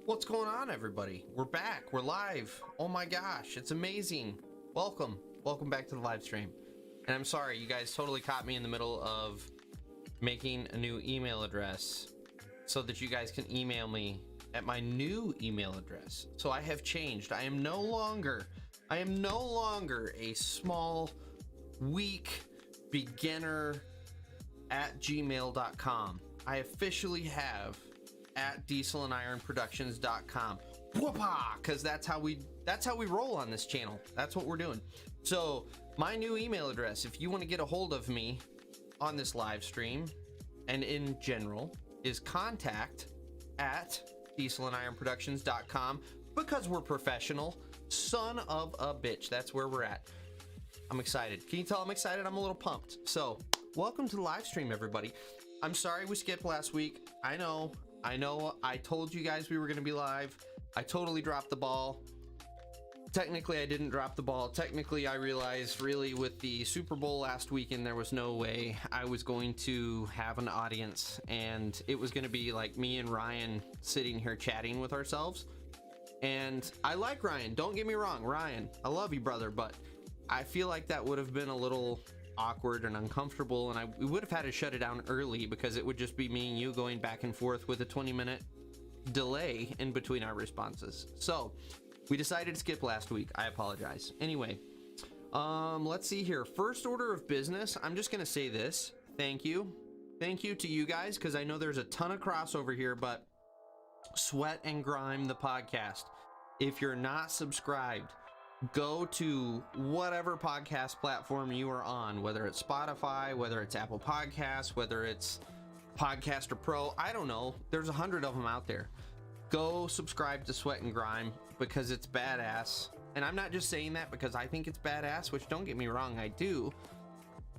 What's going on, everybody? We're back. We're live. Oh my gosh, it's amazing. Welcome back to the live stream. And I'm sorry, you guys totally caught me in the middle of making a new email address so that you guys can email me at my new email address. So I have changed. I am no longer a small, weak beginner at gmail.com. I officially have at dieselandironproductions.com, because that's how we roll on this channel. That's what we're doing. So my new email address, if you want to get a hold of me on this live stream and in general, is contact at dieselandironproductions.com, because we're professional. Son of a bitch, that's where we're at. I'm excited. Can you tell I'm excited? I'm a little pumped. So welcome to the live stream, everybody. I'm sorry we skipped last week. I know I told you guys we were going to be live. I totally dropped the ball. Technically, I didn't drop the ball. Technically, I realized really with the Super Bowl last weekend, there was no way I was going to have an audience, and it was going to be like me and Ryan sitting here chatting with ourselves. And I like Ryan. Don't get me wrong, Ryan, I love you, brother, but I feel like that would have been a little awkward and uncomfortable, and we would have had to shut it down early because it would just be me and you going back and forth with a 20-minute delay in between our responses. So we decided to skip last week. I apologize. Anyway, let's see here. First order of business, I'm just gonna say this. Thank you to you guys, because I know there's a ton of crossover here, but Sweat and Grime, the podcast, if you're not subscribed, go to whatever podcast platform you are on, whether it's Spotify, whether it's Apple Podcasts, whether it's Podcaster Pro, I don't know. There's 100 of them out there. Go subscribe to Sweat and Grime, because it's badass. And I'm not just saying that because I think it's badass, which, don't get me wrong, I do.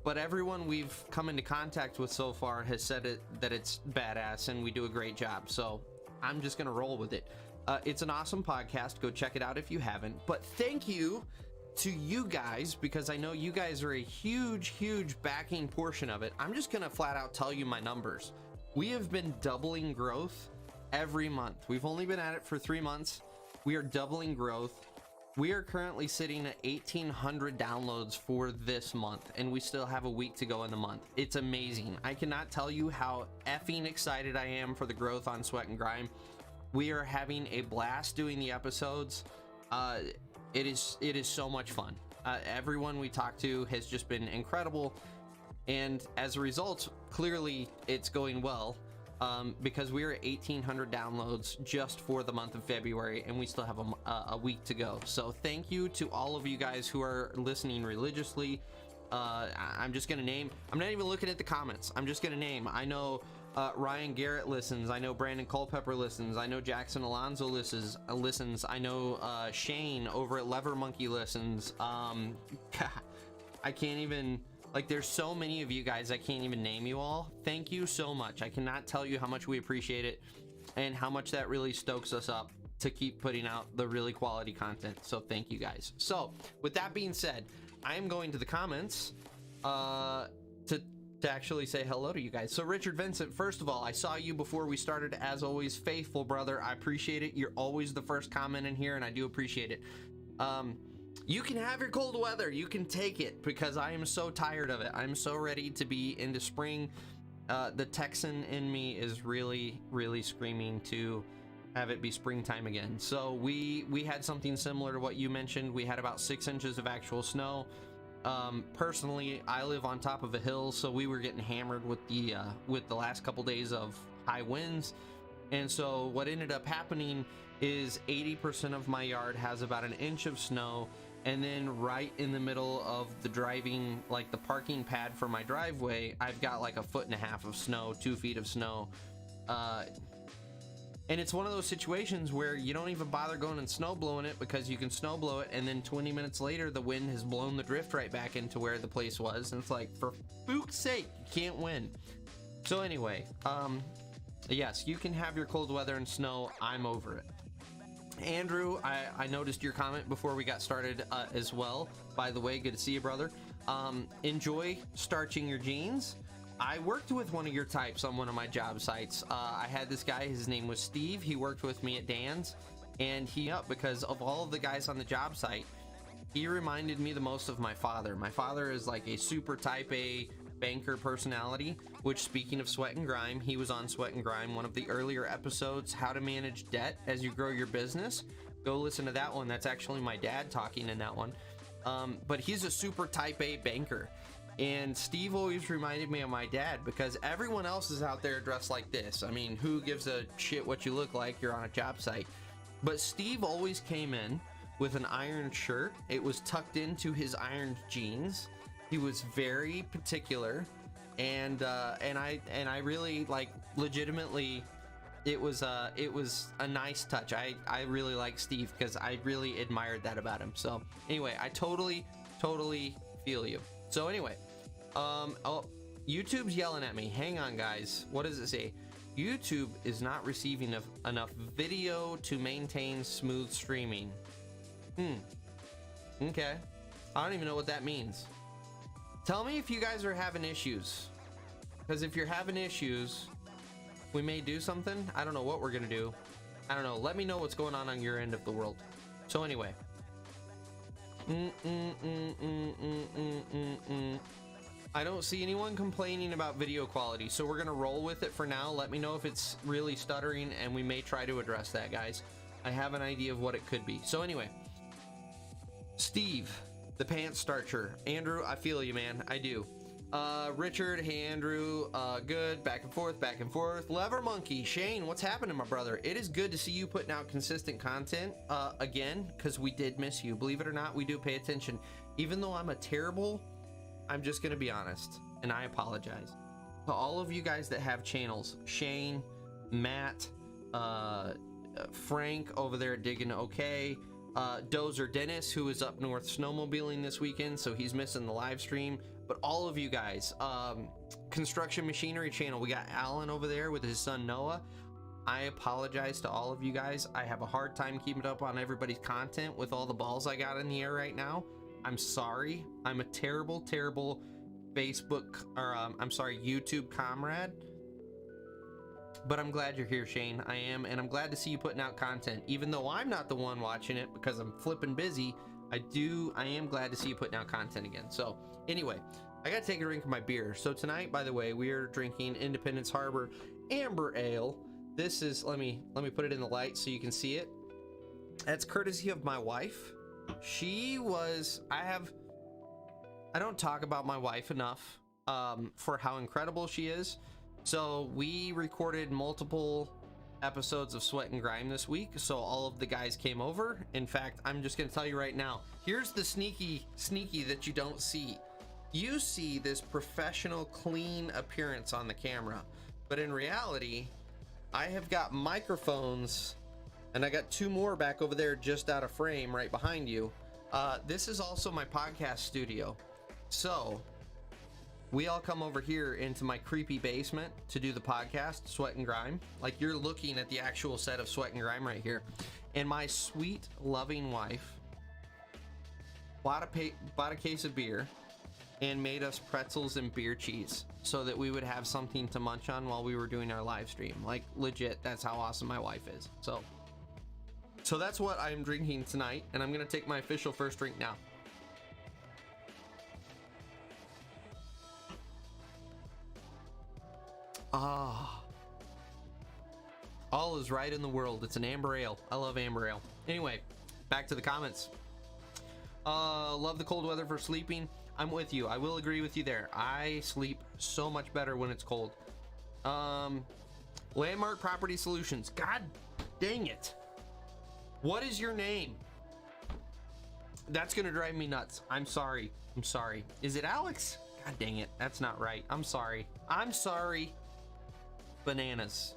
But everyone we've come into contact with so far has said that it's badass, and we do a great job. So I'm just going to roll with it. It's an awesome podcast. Go check it out if you haven't. But thank you to you guys, because I know you guys are a huge backing portion of it. I'm just going to flat out tell you my numbers. We have been doubling growth every month. We've only been at it for 3 months. We are doubling growth. We are currently sitting at 1,800 downloads for this month, and we still have a week to go in the month. It's amazing. I cannot tell you how effing excited I am for the growth on Sweat and Grime. We are having a blast doing the episodes. It is so much fun. Everyone we talk to has just been incredible, and as a result, clearly it's going well, because we are at 1,800 downloads just for the month of February, and we still have a week to go. So thank you to all of you guys who are listening religiously. I'm just gonna name. I'm not even looking at the comments. I'm just gonna name. I know Ryan Garrett listens. I know Brandon Culpepper listens. I know Jackson Alonso listens. I know Shane over at Lever Monkey listens. I can't even, like, there's so many of you guys, I can't even name you all. Thank you so much. I cannot tell you how much we appreciate it, and how much that really stokes us up to keep putting out the really quality content. So thank you guys. So with that being said, I am going to the comments to actually say hello to you guys. So Richard Vincent, first of all, I saw you before we started, as always, faithful brother. I appreciate it. You're always the first comment in here, and I do appreciate it. You can have your cold weather. You can take it, because I am so tired of it. I'm so ready to be into spring. The Texan in me is really screaming to have it be springtime again. So we had something similar to what you mentioned. We had about 6 inches of actual snow. Personally, I live on top of a hill, so we were getting hammered with the last couple days of high winds. And so what ended up happening is 80% of my yard has about 1 inch of snow, and then right in the middle of the driving, like the parking pad for my driveway, I've got like 1.5 feet of snow, 2 feet of snow. And it's one of those situations where you don't even bother going and snow blowing it, because you can snow blow it, and then 20 minutes later the wind has blown the drift right back into where the place was, and it's like, for spook's sake, you can't win. So anyway, yes, you can have your cold weather and snow. I'm over it. Andrew, I noticed your comment before we got started as well. By the way, good to see you, brother. Enjoy starching your jeans. I worked with one of your types on one of my job sites. I had this guy, his name was Steve. He worked with me at Dan's, and because of all of the guys on the job site, he reminded me the most of my father. My father is like a super type A banker personality, which, speaking of Sweat and Grime, he was on Sweat and Grime, one of the earlier episodes, how to manage debt as you grow your business. Go listen to that one. That's actually my dad talking in that one. But he's a super type A banker. And Steve always reminded me of my dad, because everyone else is out there dressed like this. I mean, who gives a shit what you look like? You're on a job site. But Steve always came in with an ironed shirt. It was tucked into his ironed jeans. He was very particular, and I really, like, legitimately, it was a nice touch. I really like Steve because I really admired that about him. So anyway, I totally feel you. So anyway, oh, YouTube's yelling at me. Hang on, guys. What does it say? YouTube is not receiving enough video to maintain smooth streaming. Okay. I don't even know what that means. Tell me if you guys are having issues, because if you're having issues, we may do something. I don't know what we're gonna do. I don't know. Let me know what's going on your end of the world. So anyway, I don't see anyone complaining about video quality, so we're gonna roll with it for now. Let me know if it's really stuttering, and we may try to address that, guys. I have an idea of what it could be. So anyway, Steve, the pants starcher. Andrew, I feel you, man. I do. Richard, hey Andrew, good. Back and forth. Lever Monkey, Shane, what's happening, my brother? It is good to see you putting out consistent content again, because we did miss you. Believe it or not, we do pay attention. Even though I'm just gonna be honest, and I apologize to all of you guys that have channels. Shane, Matt, Frank over there at Digging Okay, Dozer Dennis, who is up north snowmobiling this weekend, so he's missing the live stream. But all of you guys, Construction Machinery channel, we got Alan over there with his son Noah. I apologize to all of you guys. I have a hard time keeping up on everybody's content with all the balls I got in the air right now. I'm sorry. I'm a terrible Facebook, or I'm sorry, YouTube comrade. But I'm glad you're here, Shane. I am, and I'm glad to see you putting out content. Even though I'm not the one watching it because I'm flipping busy, I am glad to see you putting out content again. So anyway, I gotta take a drink of my beer. So tonight, by the way, we are drinking Independence Harbor Amber Ale. This is, let me put it in the light so you can see it. That's courtesy of my wife. I don't talk about my wife enough for how incredible she is. So we recorded multiple episodes of Sweat and Grime this week, so all of the guys came over. In fact, I'm just gonna tell you right now, here's the sneaky that you don't see. You see this professional, clean appearance on the camera, but in reality, I have got microphones, and I got two more back over there just out of frame right behind you. This is also my podcast studio. So we all come over here into my creepy basement to do the podcast, Sweat and Grime. Like, you're looking at the actual set of Sweat and Grime right here. And my sweet, loving wife bought a case of beer and made us pretzels and beer cheese so that we would have something to munch on while we were doing our live stream. Like, legit, that's how awesome my wife is. So that's what I'm drinking tonight, and I'm gonna take my official first drink now. All is right in the world. It's an amber ale. I love amber ale. Anyway, back to the comments. Love the cold weather for sleeping. I'm with you. I will agree with you there. I sleep so much better when it's cold. Landmark Property Solutions. God dang it. What is your name? That's gonna drive me nuts. I'm sorry. Is it Alex? God dang it. That's not right. I'm sorry. Bananas.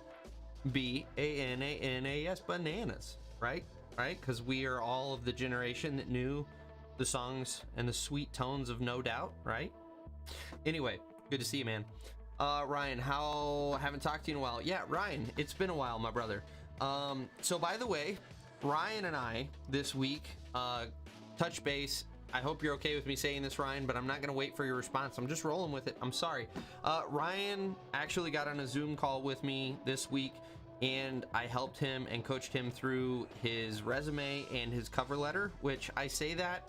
B-A-N-A-N-A-S. Bananas. Right? Because we are all of the generation that knew the songs and the sweet tones of No Doubt, right? Anyway, good to see you, man. Ryan, haven't talked to you in a while. Yeah, Ryan, it's been a while, my brother. So by the way, Ryan and I this week touch base I hope you're okay with me saying this, Ryan, but I'm not gonna wait for your response. I'm just rolling with it. I'm sorry. Ryan actually got on a Zoom call with me this week, and I helped him and coached him through his resume and his cover letter, which I say that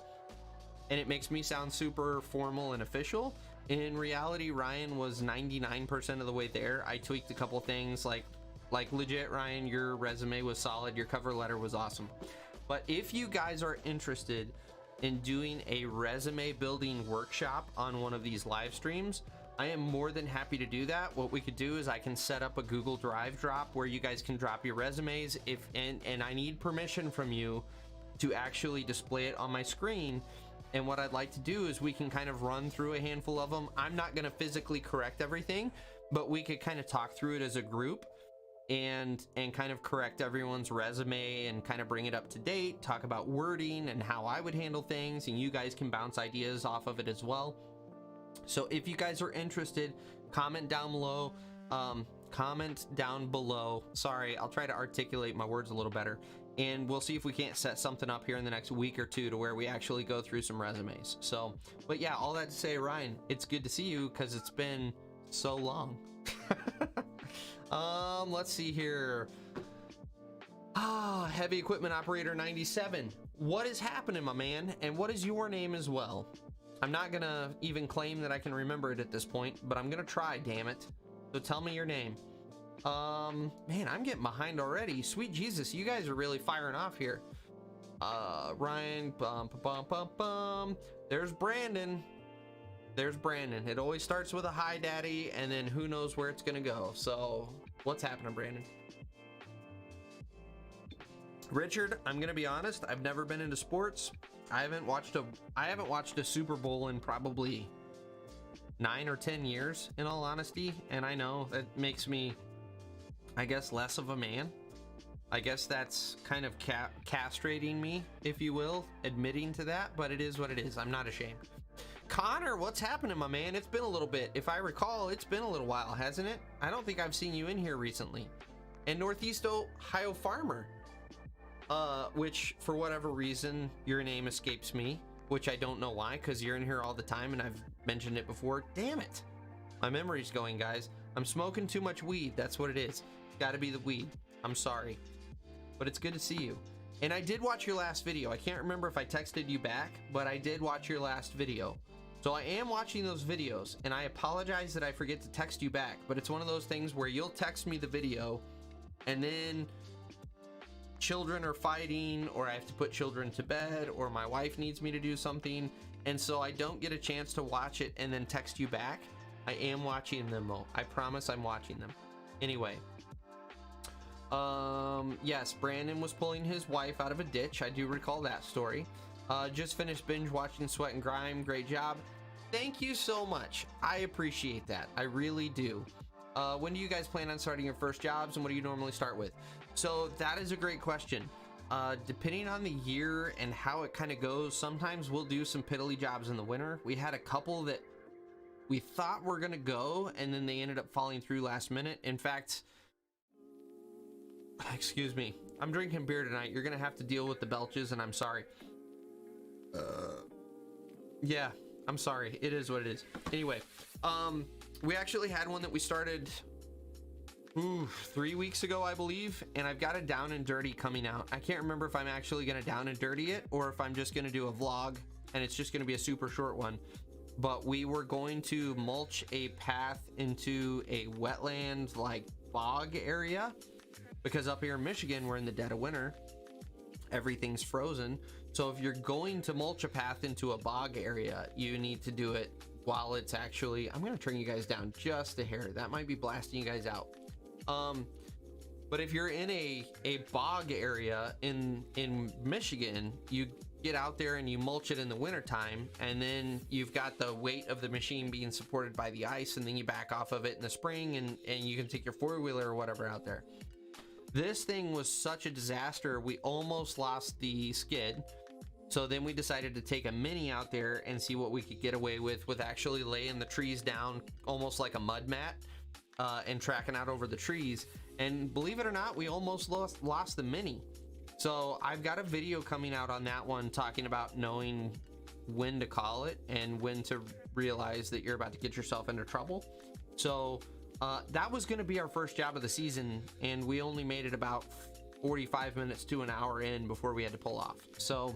and it makes me sound super formal and official. In reality, Ryan was 99% of the way there. I tweaked a couple things, like legit, Ryan, your resume was solid, your cover letter was awesome. But if you guys are interested in doing a resume building workshop on one of these live streams, I am more than happy to do that. What we could do is I can set up a Google Drive drop where you guys can drop your resumes, and I need permission from you to actually display it on my screen. And what I'd like to do is we can kind of run through a handful of them. I'm not going to physically correct everything, but we could kind of talk through it as a group and kind of correct everyone's resume and kind of bring it up to date, talk about wording and how I would handle things, and you guys can bounce ideas off of it as well. So if you guys are interested, comment down below. Sorry, I'll try to articulate my words a little better, and we'll see if we can't set something up here in the next week or two to where we actually go through some resumes. So, but yeah, all that to say, Ryan, it's good to see you because it's been so long. Let's see here. Heavy equipment operator 97. What is happening, my man? And what is your name as well? I'm not gonna even claim that I can remember it at this point, but I'm gonna try, damn it. So tell me your name. Man, I'm getting behind already. Sweet Jesus, you guys are really firing off here. Ryan, There's Brandon. There's Brandon. It always starts with a hi, daddy, and then who knows where it's gonna go. So what's happening, Brandon? Richard, I'm gonna be honest, I've never been into sports. I haven't watched a Super Bowl in probably 9 or 10 years, in all honesty, and I know that makes me, I guess, less of a man. I guess that's kind of castrating me, if you will, admitting to that, but it is what it is. I'm not ashamed. Connor, what's happening, my man? It's been a little bit. If I recall, it's been a little while, hasn't it? I don't think I've seen you in here recently. And Northeast Ohio Farmer, which for whatever reason, your name escapes me, which I don't know why, because you're in here all the time and I've mentioned it before. Damn it. My memory's going, guys. I'm smoking too much weed. That's what it is. It's got to be the weed. I'm sorry. But it's good to see you. And I did watch your last video. I can't remember if I texted you back, but I did watch your last video. So I am watching those videos, and I apologize that I forget to text you back, but it's one of those things where you'll text me the video, and then children are fighting, or I have to put children to bed, or my wife needs me to do something, and so I don't get a chance to watch it and then text you back. I am watching them though. I promise I'm watching them. Anyway, yes, Brandon was pulling his wife out of a ditch. I do recall that story. Just finished binge watching Sweat and Grime. Great job. Thank you so much. I appreciate that. I really do. When do you guys plan on starting your first jobs, and what do you normally start with? So that is a great question. Depending on the year and how it kind of goes, sometimes we'll do some piddly jobs in the winter. We had a couple that we thought were gonna go, and then they ended up falling through last minute. In fact, excuse me, I'm drinking beer tonight. You're gonna have to deal with the belches, and I'm sorry. Yeah, I'm sorry. It is what it is. Anyway, we actually had one that we started 3 weeks ago, I believe, and I've got a down and dirty coming out. I can't remember if I'm actually gonna down and dirty it or if I'm just gonna do a vlog and it's just gonna be a super short one. But we were going to mulch a path into a wetland like bog area, because up here in Michigan we're in the dead of winter, everything's frozen. So if you're going to mulch a path into a bog area, you need to do it while it's actually, I'm gonna turn you guys down just a hair, that might be blasting you guys out. But if you're in a bog area in Michigan, you get out there and you mulch it in the wintertime, and then you've got the weight of the machine being supported by the ice, and then you back off of it in the spring, and you can take your four-wheeler or whatever out there. This thing was such a disaster, we almost lost the skid. So then we decided to take a mini out there and see what we could get away with actually laying the trees down almost like a mud mat, and tracking out over the trees. And believe it or not, we almost lost the mini. So I've got a video coming out on that one talking about knowing when to call it and when to realize that you're about to get yourself into trouble. So that was going to be our first job of the season, and we only made it about 45 minutes to an hour in before we had to pull off. So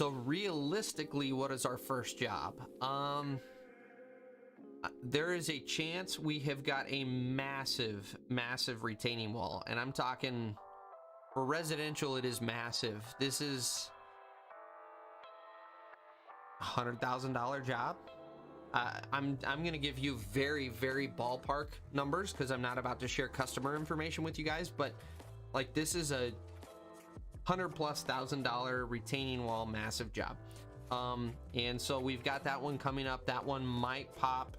realistically, what is our first job? There is a chance we have got a massive retaining wall, and I'm talking for residential, it is massive. This is $100,000 job. I'm gonna give you very ballpark numbers because I'm not about to share customer information with you guys, but like this is a $100,000+ retaining wall, massive job. And so we've got that one coming up. That one might pop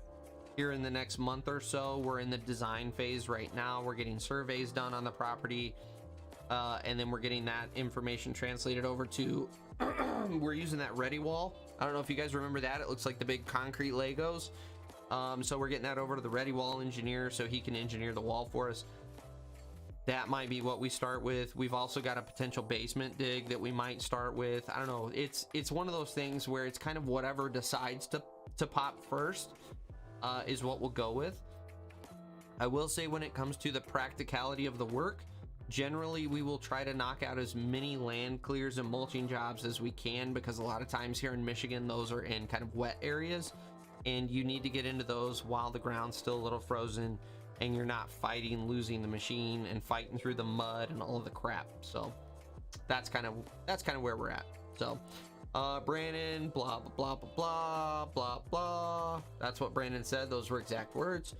here in the next month or so. We're in the design phase right now. We're getting surveys done on the property, and then we're getting that information translated over to we're using that ready wall. I don't know if you guys remember that. It looks like the big concrete Legos. So we're getting that over to the ready wall engineer so he can engineer the wall for us. That might be what we start with. We've also got a potential basement dig that we might start with. I don't know. It's one of those things where it's kind of whatever decides to pop first is what we'll go with. I will say when it comes to the practicality of the work, generally we will try to knock out as many land clears and mulching jobs as we can, because a lot of times here in Michigan those are in kind of wet areas and you need to get into those while the ground's still a little frozen and you're not losing the machine and fighting through the mud and all of the crap. So that's kind of where we're at. So Brandon, blah blah blah blah blah blah. That's what Brandon said. Those were exact words.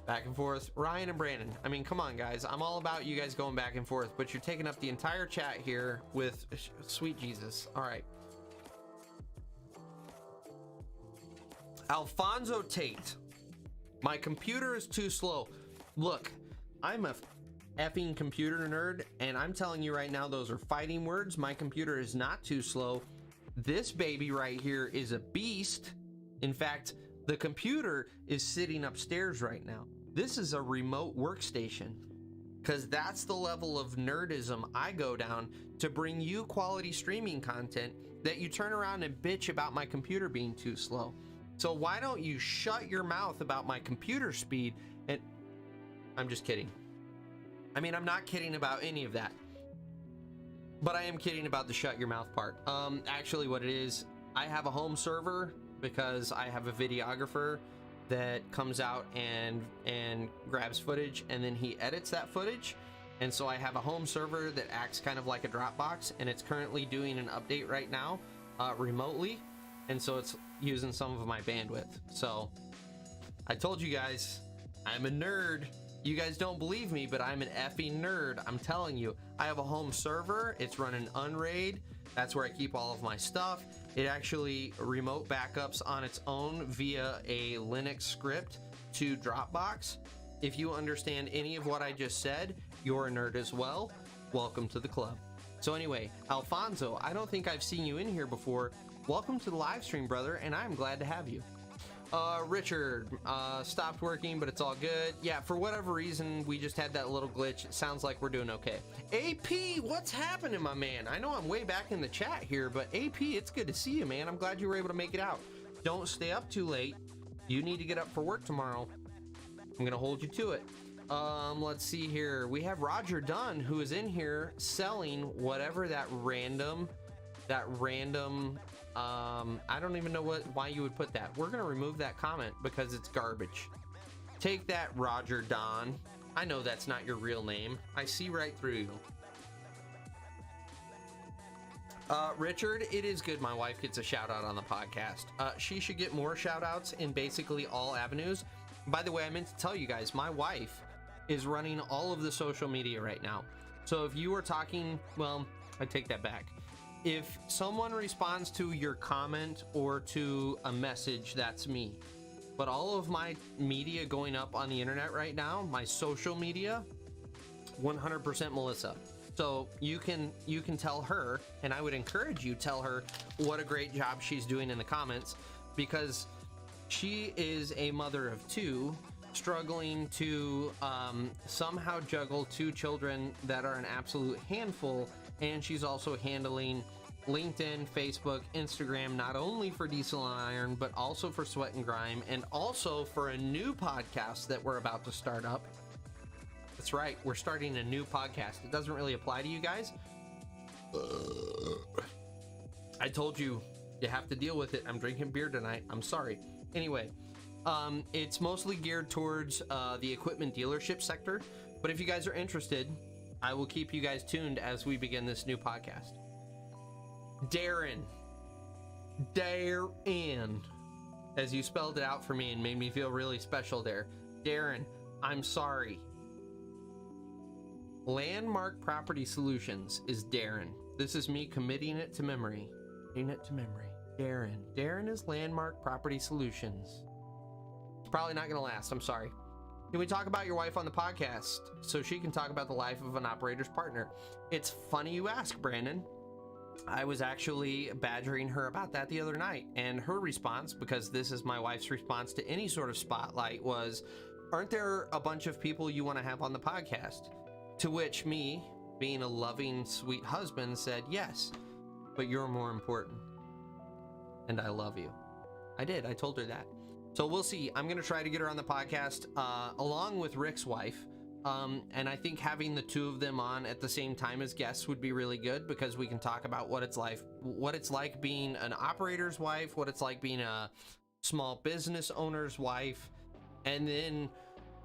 Back and forth, Ryan and Brandon. I mean, come on, guys. I'm all about you guys going back and forth, but you're taking up the entire chat here with sweet Jesus. All right. Alfonso Tate. My computer is too slow. Look, I'm a effing computer nerd, and I'm telling you right now, those are fighting words. My computer is not too slow. This baby right here is a beast. In fact, the computer is sitting upstairs right now. This is a remote workstation, because that's the level of nerdism I go down to bring you quality streaming content that you turn around and bitch about my computer being too slow. So why don't you shut your mouth about my computer speed? And I'm just kidding. I mean, I'm not kidding about any of that, but I am kidding about the shut your mouth part. Actually what it is, I have a home server because I have a videographer that comes out and grabs footage and then he edits that footage. And so I have a home server that acts kind of like a Dropbox, and it's currently doing an update right now remotely. And so it's using some of my bandwidth. So I told you guys, I'm a nerd. You guys don't believe me, but I'm an effing nerd. I'm telling you, I have a home server. It's running Unraid. That's where I keep all of my stuff. It actually remote backups on its own via a Linux script to Dropbox. If you understand any of what I just said, you're a nerd as well. Welcome to the club. So anyway, Alfonso, I don't think I've seen you in here before. Welcome to the live stream, brother, and I'm glad to have you. Richard, stopped working, but it's all good. Yeah, for whatever reason, we just had that little glitch. It sounds like we're doing okay. AP, what's happening, my man? I know I'm way back in the chat here, but AP, it's good to see you, man. I'm glad you were able to make it out. Don't stay up too late. You need to get up for work tomorrow. I'm gonna hold you to it. Let's see here. We have Roger Dunn, who is in here selling whatever that random I don't even know why you would put that. We're gonna remove that comment because it's garbage. Take that, Roger Don. I know that's not your real name. I see right through you. Richard, it is good my wife gets a shout out on the podcast. She should get more shout outs in basically all avenues. By the way, I meant to tell you guys, my wife is running all of the social media right now. So if you were talking, well, I take that back. If someone responds to your comment or to a message, that's me. But all of my media going up on the internet right now, my social media, 100% Melissa. So you can tell her, and I would encourage you tell her what a great job she's doing in the comments, because she is a mother of two, struggling to somehow juggle two children that are an absolute handful, and she's also handling LinkedIn, Facebook, Instagram, not only for Diesel and Iron, but also for Sweat and Grime, and also for a new podcast that we're about to start up. That's right, we're starting a new podcast. It doesn't really apply to you guys. I told you, you have to deal with it. I'm drinking beer tonight. I'm sorry. Anyway, it's mostly geared towards the equipment dealership sector, but if you guys are interested, I will keep you guys tuned as we begin this new podcast. Darren, as you spelled it out for me and made me feel really special there. Darren, I'm sorry. Landmark Property Solutions is Darren. This is me committing it to memory. Darren is Landmark Property Solutions. It's probably not gonna last, I'm sorry. Can we talk about your wife on the podcast so she can talk about the life of an operator's partner? It's funny you ask, Brandon. I was actually badgering her about that the other night, and her response, because this is my wife's response to any sort of spotlight, was, aren't there a bunch of people you want to have on the podcast? To which me, being a loving, sweet husband, said, yes, but you're more important. And I love you. I did. I told her that. So we'll see. I'm going to try to get her on the podcast along with Rick's wife. And I think having the two of them on at the same time as guests would be really good, because we can talk about what it's like being an operator's wife, what it's like being a small business owner's wife, and then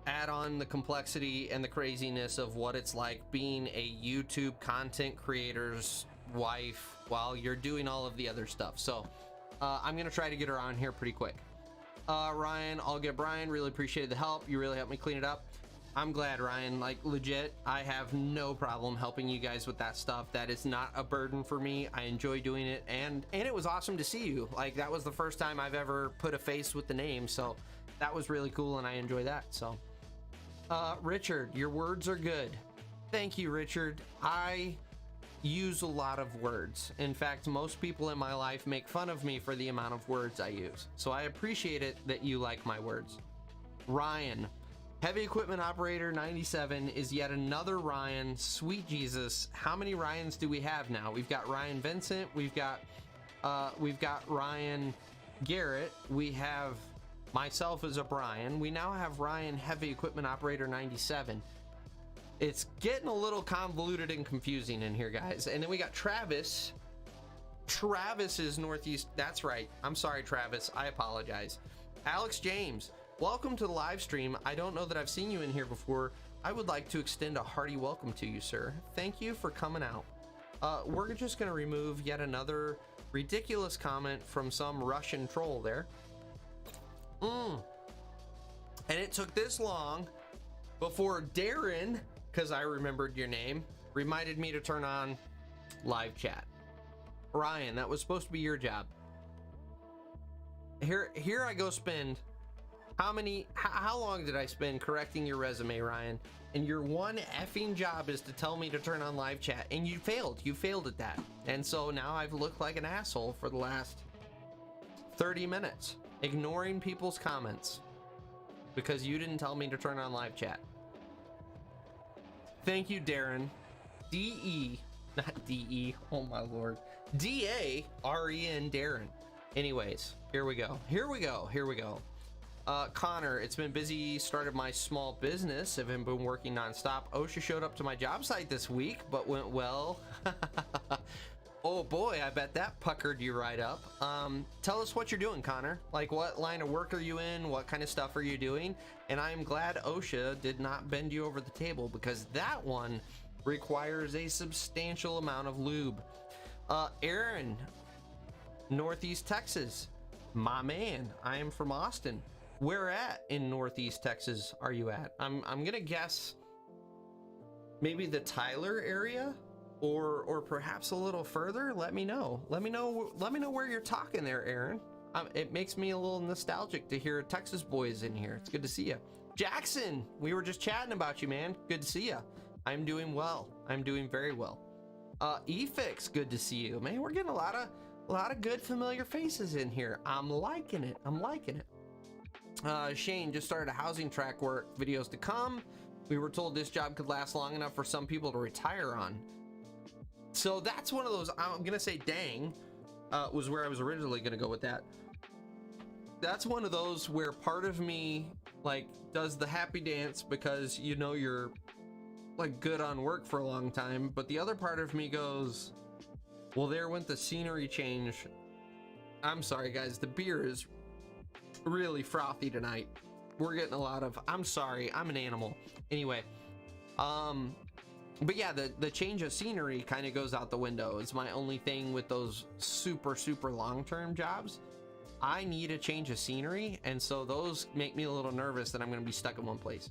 add on the complexity and the craziness of what it's like being a YouTube content creator's wife while you're doing all of the other stuff. So I'm gonna try to get her on here pretty quick. Ryan, I'll get Brian. Really appreciated the help. You really helped me clean it up. I'm glad, Ryan. Like, legit, I have no problem helping you guys with that stuff. That is not a burden for me. I enjoy doing it, and it was awesome to see you. Like, that was the first time I've ever put a face with the name, so that was really cool, and I enjoy that. So Richard, your words are good. Thank you, Richard. I use a lot of words. In fact, most people in my life make fun of me for the amount of words I use. So I appreciate it that you like my words. Ryan, Heavy Equipment Operator 97 is yet another Ryan. Sweet Jesus, how many Ryans do we have now? We've got Ryan Vincent, we've got Ryan Garrett, we have myself as a Brian, we now have Ryan Heavy Equipment Operator 97. It's getting a little convoluted and confusing in here, guys. And then we got Travis. Travis is Northeast. That's right. I'm sorry, Travis. I apologize. Alex James, welcome to the live stream. I don't know that I've seen you in here before. I would like to extend a hearty welcome to you, sir. Thank you for coming out. We're just going to remove yet another ridiculous comment from some Russian troll there. And it took this long before Darren, because I remembered your name, reminded me to turn on live chat. Ryan, that was supposed to be your job. Here I go spend how long did I spend correcting your resume, Ryan? And your one effing job is to tell me to turn on live chat, and you failed at that. And so now I've looked like an asshole for the last 30 minutes, ignoring people's comments because you didn't tell me to turn on live chat. Thank you, Darren. D-E, not D-E, oh my lord. D-A-R-E-N, Darren. Anyways, here we go. Connor, it's been busy, started my small business, have been working nonstop. OSHA showed up to my job site this week, but went well. Oh boy, I bet that puckered you right up. Tell us what you're doing, Connor. Like, what line of work are you in? What kind of stuff are you doing? And I'm glad OSHA did not bend you over the table, because that one requires a substantial amount of lube. Aaron, Northeast Texas. My man, I am from Austin. Where at in Northeast Texas are you at? I'm gonna guess maybe the Tyler area, or perhaps a little further. Let me know where you're talking there, Aaron. It makes me a little nostalgic to hear Texas boys in here. It's good to see you. Jackson, we were just chatting about you, man. Good to see you. I'm doing well. I'm doing very well. Efix, good to see you, man. We're getting a lot of good familiar faces in here. I'm liking it. Shane just started a housing track work, videos to come. We were told this job could last long enough for some people to retire on. So that's one of those, I'm gonna say dang, was where I was originally gonna go with that. That's one of those where part of me like does the happy dance because you know you're like good on work for a long time, but the other part of me goes, well, there went the scenery change. I'm sorry guys, the beer is really frothy tonight. We're getting a lot of, I'm sorry, I'm an animal. Anyway, but yeah, the change of scenery kind of goes out the window. It's my only thing with those super long-term jobs. I need a change of scenery, and so those make me a little nervous that I'm going to be stuck in one place.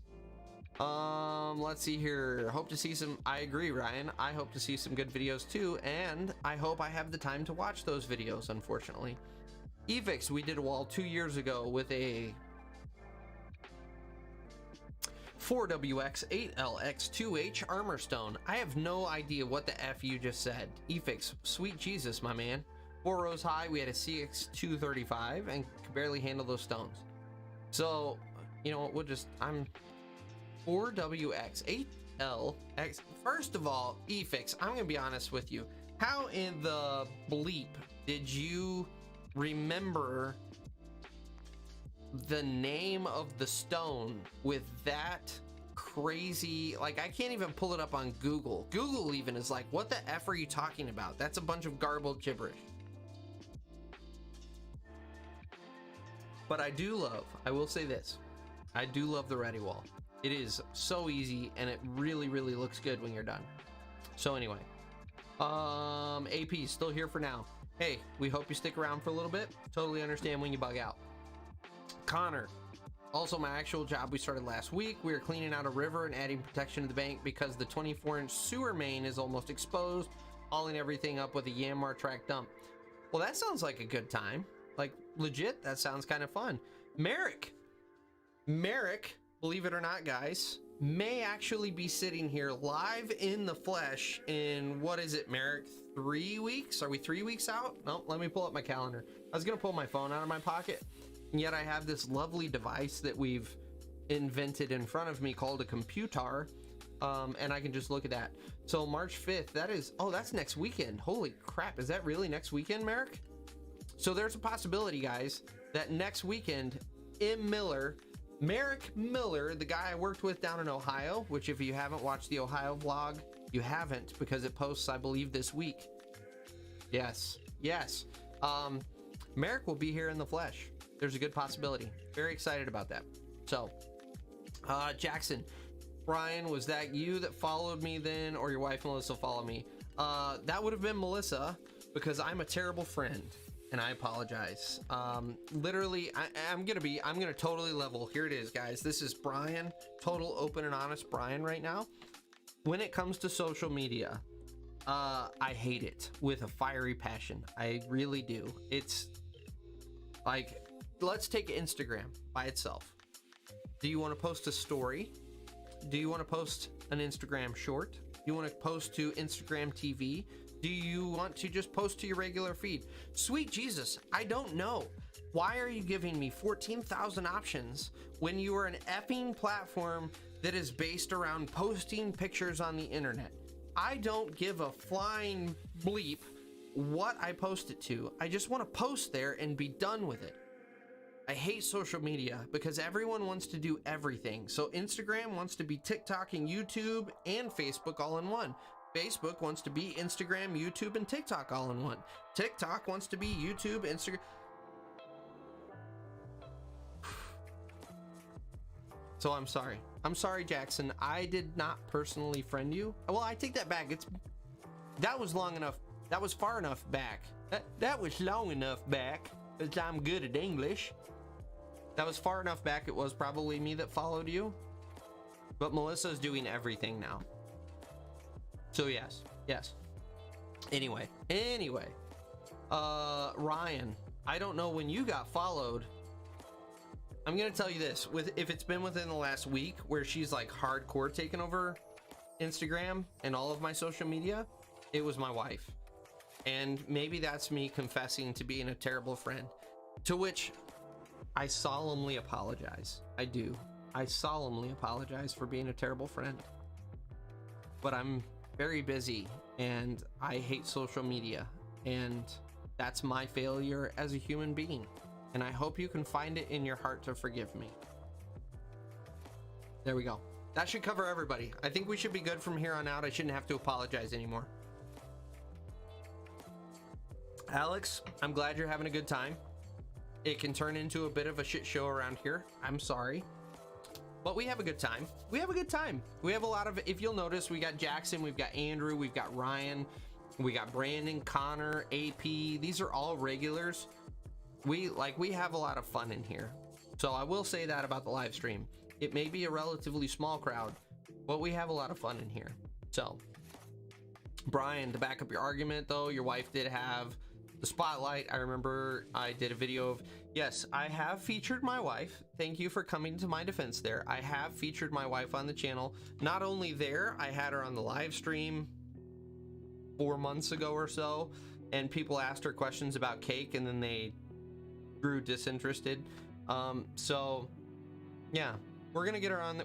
Let's see here. Hope to see some, I agree, Ryan. I hope to see some good videos too, and I hope I have the time to watch those videos, unfortunately. Evix, we did a wall 2 years ago with a 4WX 8LX2H armor stone. I have no idea what the F you just said. Efix, sweet Jesus, my man. 4 rows high, we had a CX235 and could barely handle those stones. So, you know what, we'll just, I'm 4WX 8LX. First of all, Efix, I'm gonna be honest with you. How in the bleep did you remember the name of the stone with that crazy, like I can't even pull it up on Google. Google even is like, what the F are you talking about? That's a bunch of garbled gibberish. But I do love, I will say this, I do love the ready wall. It is so easy and it really looks good when you're done. So anyway, AP still here for now. Hey, we hope you stick around for a little bit. Totally understand when you bug out. Connor, also my actual job we started last week. We are cleaning out a river and adding protection to the bank because the 24-inch sewer main is almost exposed, hauling everything up with a Yanmar track dump. Well, that sounds like a good time. Like legit, that sounds kind of fun. Merrick, believe it or not, guys, may actually be sitting here live in the flesh in, what is it, Merrick? 3 weeks? Are we 3 weeks out? No, let me pull up my calendar. I was gonna pull my phone out of my pocket, and yet I have this lovely device that we've invented in front of me called a computer, and I can just look at that. So March 5th, that is, oh, that's next weekend. Holy crap, is that really next weekend, Merrick? So there's a possibility, guys, that next weekend, Merrick Miller, the guy I worked with down in Ohio, which if you haven't watched the Ohio vlog, you haven't, because it posts, I believe, this week. Yes. Merrick will be here in the flesh. There's a good possibility. Very excited about that. So, Jackson, Brian, was that you that followed me then, or your wife Melissa followed me? That would have been Melissa, because I'm a terrible friend. And I apologize. Literally, I'm gonna totally level. Here it is, guys. This is Brian, total open and honest Brian right now. When it comes to social media, I hate it with a fiery passion. I really do. It's like, let's take Instagram by itself. Do you want to post a story? Do you want to post an Instagram short? Do you want to post to Instagram TV? Do you want to just post to your regular feed? Sweet Jesus, I don't know. Why are you giving me 14,000 options when you are an effing platform that is based around posting pictures on the internet? I don't give a flying bleep what I post it to. I just want to post there and be done with it. I hate social media because everyone wants to do everything. So Instagram wants to be TikTok and YouTube and Facebook all in one. Facebook wants to be Instagram, YouTube, and TikTok all in one. TikTok wants to be YouTube, Instagram. So I'm sorry. I'm sorry, Jackson. I did not personally friend you. Well, I take that back. That was long enough. That was far enough back. That was long enough back, because I'm good at English. That was far enough back. It was probably me that followed you. But Melissa's doing everything now. So yes. Anyway, Ryan, I don't know when you got followed. I'm gonna tell you this, if it's been within the last week where she's like hardcore taking over Instagram and all of my social media, it was my wife. And maybe that's me confessing to being a terrible friend, to which I solemnly apologize. I do. I solemnly apologize for being a terrible friend. But I'm very busy, and I hate social media, and that's my failure as a human being. And I hope you can find it in your heart to forgive me. There we go. That should cover everybody. I think we should be good from here on out. I shouldn't have to apologize anymore. Alex, I'm glad you're having a good time. It can turn into a bit of a shit show around here. I'm sorry. But we have a good time. We have a good time. We have a lot of, if you'll notice, we got Jackson, we've got Andrew, we've got Ryan, we got Brandon, Connor, AP. These are all regulars. We have a lot of fun in here. So I will say that about the live stream. It may be a relatively small crowd, but we have a lot of fun in here. So, Brian, to back up your argument though, your wife did have the spotlight. I remember I did a video of, yes, I have featured my wife. Thank you for coming to my defense there. I have featured my wife on the channel. Not only there, I had her on the live stream 4 months ago or so, and people asked her questions about cake and then they grew disinterested. So yeah, we're gonna get her on the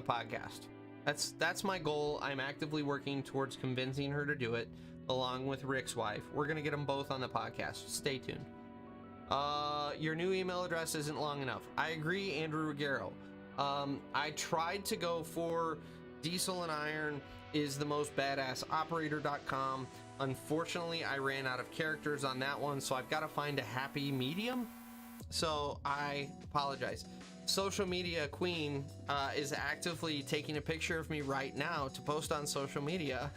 podcast. That's my goal. I'm actively working towards convincing her to do it, along with Rick's wife. We're gonna get them both on the podcast. Stay tuned. Your new email address isn't long enough. I agree, Andrew Ruggiero. I tried to go for Diesel and Iron is the most badass operator.com. Unfortunately, I ran out of characters on that one, so I've got to find a happy medium. So I apologize. Social Media Queen is actively taking a picture of me right now to post on social media.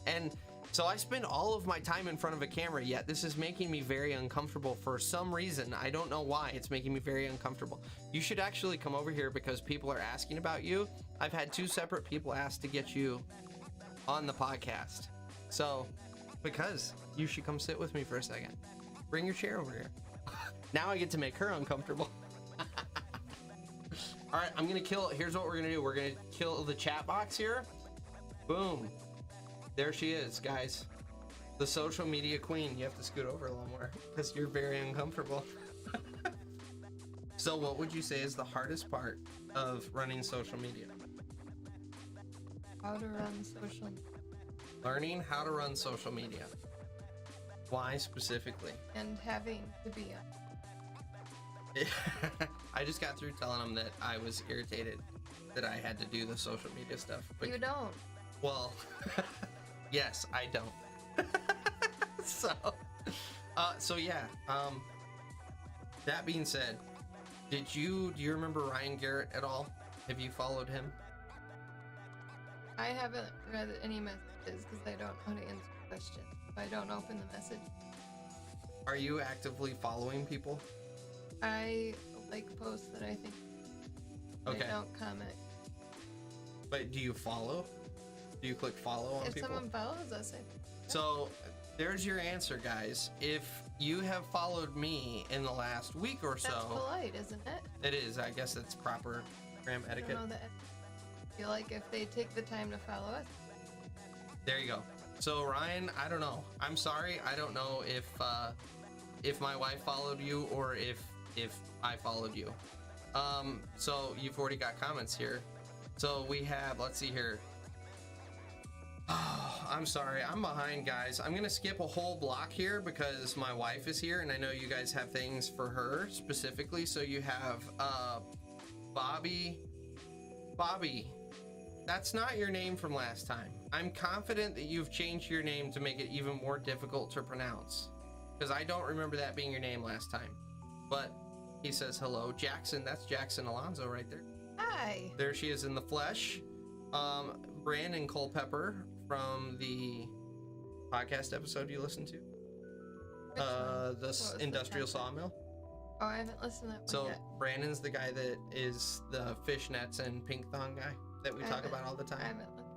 And so I spend all of my time in front of a camera, yet this is making me very uncomfortable for some reason. I don't know why. It's making me very uncomfortable. You should actually come over here because people are asking about you. I've had 2 separate people ask to get you on the podcast. So, because you should come sit with me for a second. Bring your chair over here. Now I get to make her uncomfortable. All right, I'm gonna kill. Here's what we're gonna do. We're gonna kill the chat box here. Boom. There she is, guys. The social media queen. You have to scoot over a little more because you're very uncomfortable. So what would you say is the hardest part of running social media? How to run social media. Learning how to run social media. Why specifically? And having to be on. I just got through telling them that I was irritated that I had to do the social media stuff. But, you don't. Well, yes, I don't. So yeah. That being said, do you remember Ryan Garrett at all? Have you followed him? I haven't read any messages because I don't know how to answer questions. I don't open the message. Are you actively following people? I like posts that I think. Okay. I don't comment. But do you follow? Do you click follow on If people? someone follows us, I think. So there's your answer, guys. If you have followed me in the last week or so, That's polite, isn't it? it is. I guess it's proper gram I etiquette. don't know that. I feel like if they take the time to follow us. There you go. So Ryan, I don't know. I'm sorry. I don't know if my wife followed you or if I followed you. So you've already got comments here. So we have, let's see here. Oh, I'm sorry, I'm behind, guys. I'm gonna skip a whole block here because my wife is here and I know you guys have things for her specifically. So you have Bobby, that's not your name from last time. I'm confident that you've changed your name to make it even more difficult to pronounce, because I don't remember that being your name last time. But he says hello. Jackson, that's Jackson Alonso right there. Hi. There she is in the flesh. Brandon Culpepper from the podcast episode you listened to. The Industrial Sawmill. Oh, I haven't listened to that So one yet. Brandon's the guy that is the fishnets and pink thong guy that we talk about all the I time. haven't listened.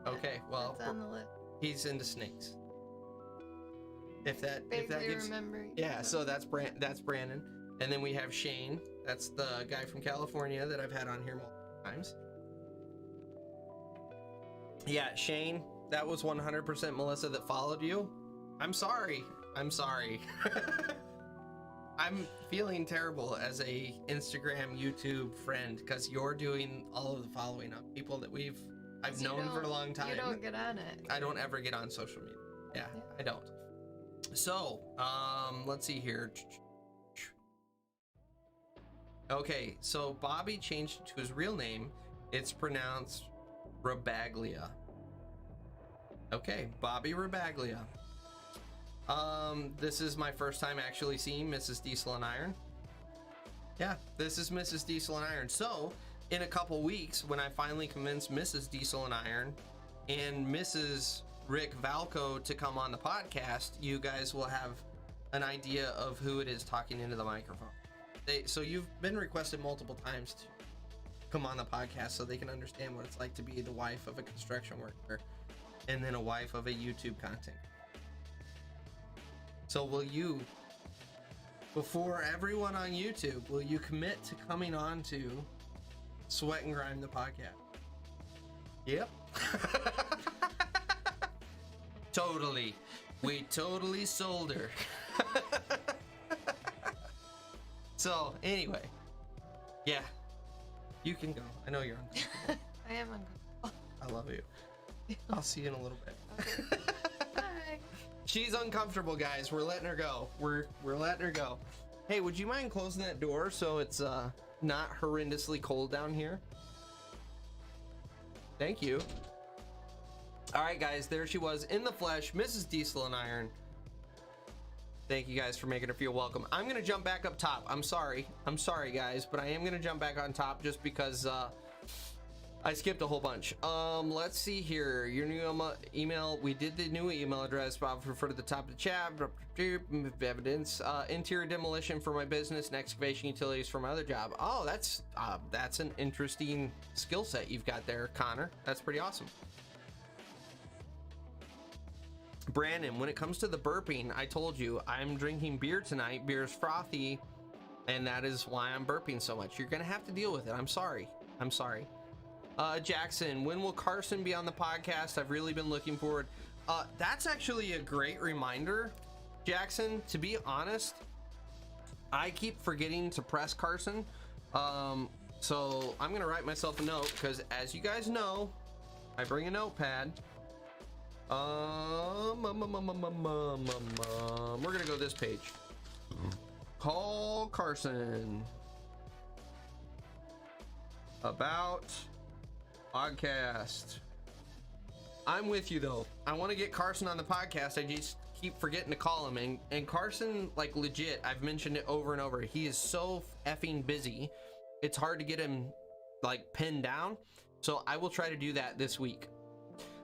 Okay, well, It's on the list. he's into snakes. If that Vaguely gives, remember. yeah. So that's Brandon, and then we have Shane. That's the guy from California that I've had on here multiple times. Yeah, Shane, that was 100% Melissa that followed you. I'm sorry. I'm sorry. I'm feeling terrible as a Instagram, YouTube friend because you're doing all of the following up people that we've I've known for a long time. You don't get on it. I don't ever get on social media. Yeah, I don't. So, let's see here. Okay, so Bobby changed it to his real name. It's pronounced Rabaglia. Okay, Bobby Rabaglia. This is my first time actually seeing Mrs. Diesel and Iron. Yeah, this is Mrs. Diesel and Iron. So, in a couple weeks, when I finally convince Mrs. Diesel and Iron and Mrs. Rick Valco to come on the podcast, you guys will have an idea of who it is talking into the microphone. So you've been requested multiple times to come on the podcast so they can understand what it's like to be the wife of a construction worker and then a wife of a YouTube content. So will you, before everyone on YouTube, will you commit to coming on to Sweat and Grime the podcast? Yep. Totally. We totally sold her. So, anyway. Yeah. You can go. I know you're uncomfortable. I am uncomfortable. I love you. I'll see you in a little bit. Okay. Bye. She's uncomfortable, guys. We're letting her go. We're letting her go. Hey, would you mind closing that door so it's not horrendously cold down here? Thank you. All right, guys, there she was in the flesh, Mrs. Diesel and Iron. Thank you guys for making her feel welcome. I'm gonna jump back up top. I'm sorry, guys, but I am gonna jump back on top just because I skipped a whole bunch. Let's see here. Your new email. We did the new email address. Bob, refer to the top of the chat. Evidence. Interior demolition for my business and excavation utilities for my other job. Oh, that's an interesting skill set you've got there, Connor. That's pretty awesome. Brandon, when it comes to the burping, I told you I'm drinking beer tonight. Beer is frothy, and that is why I'm burping so much. You're gonna have to deal with it. I'm sorry. Jackson, when will Carson be on the podcast? I've really been looking forward. That's actually a great reminder, Jackson. To be honest, I keep forgetting to press Carson. So I'm gonna write myself a note because, as you guys know, I bring a notepad. We're gonna go this page. Call Carson about podcast. I'm with you though. I want to get Carson on the podcast. I just keep forgetting to call him. And Carson, like, legit, I've mentioned it over and over. He is so effing busy. It's hard to get him like pinned down. So I will try to do that this week.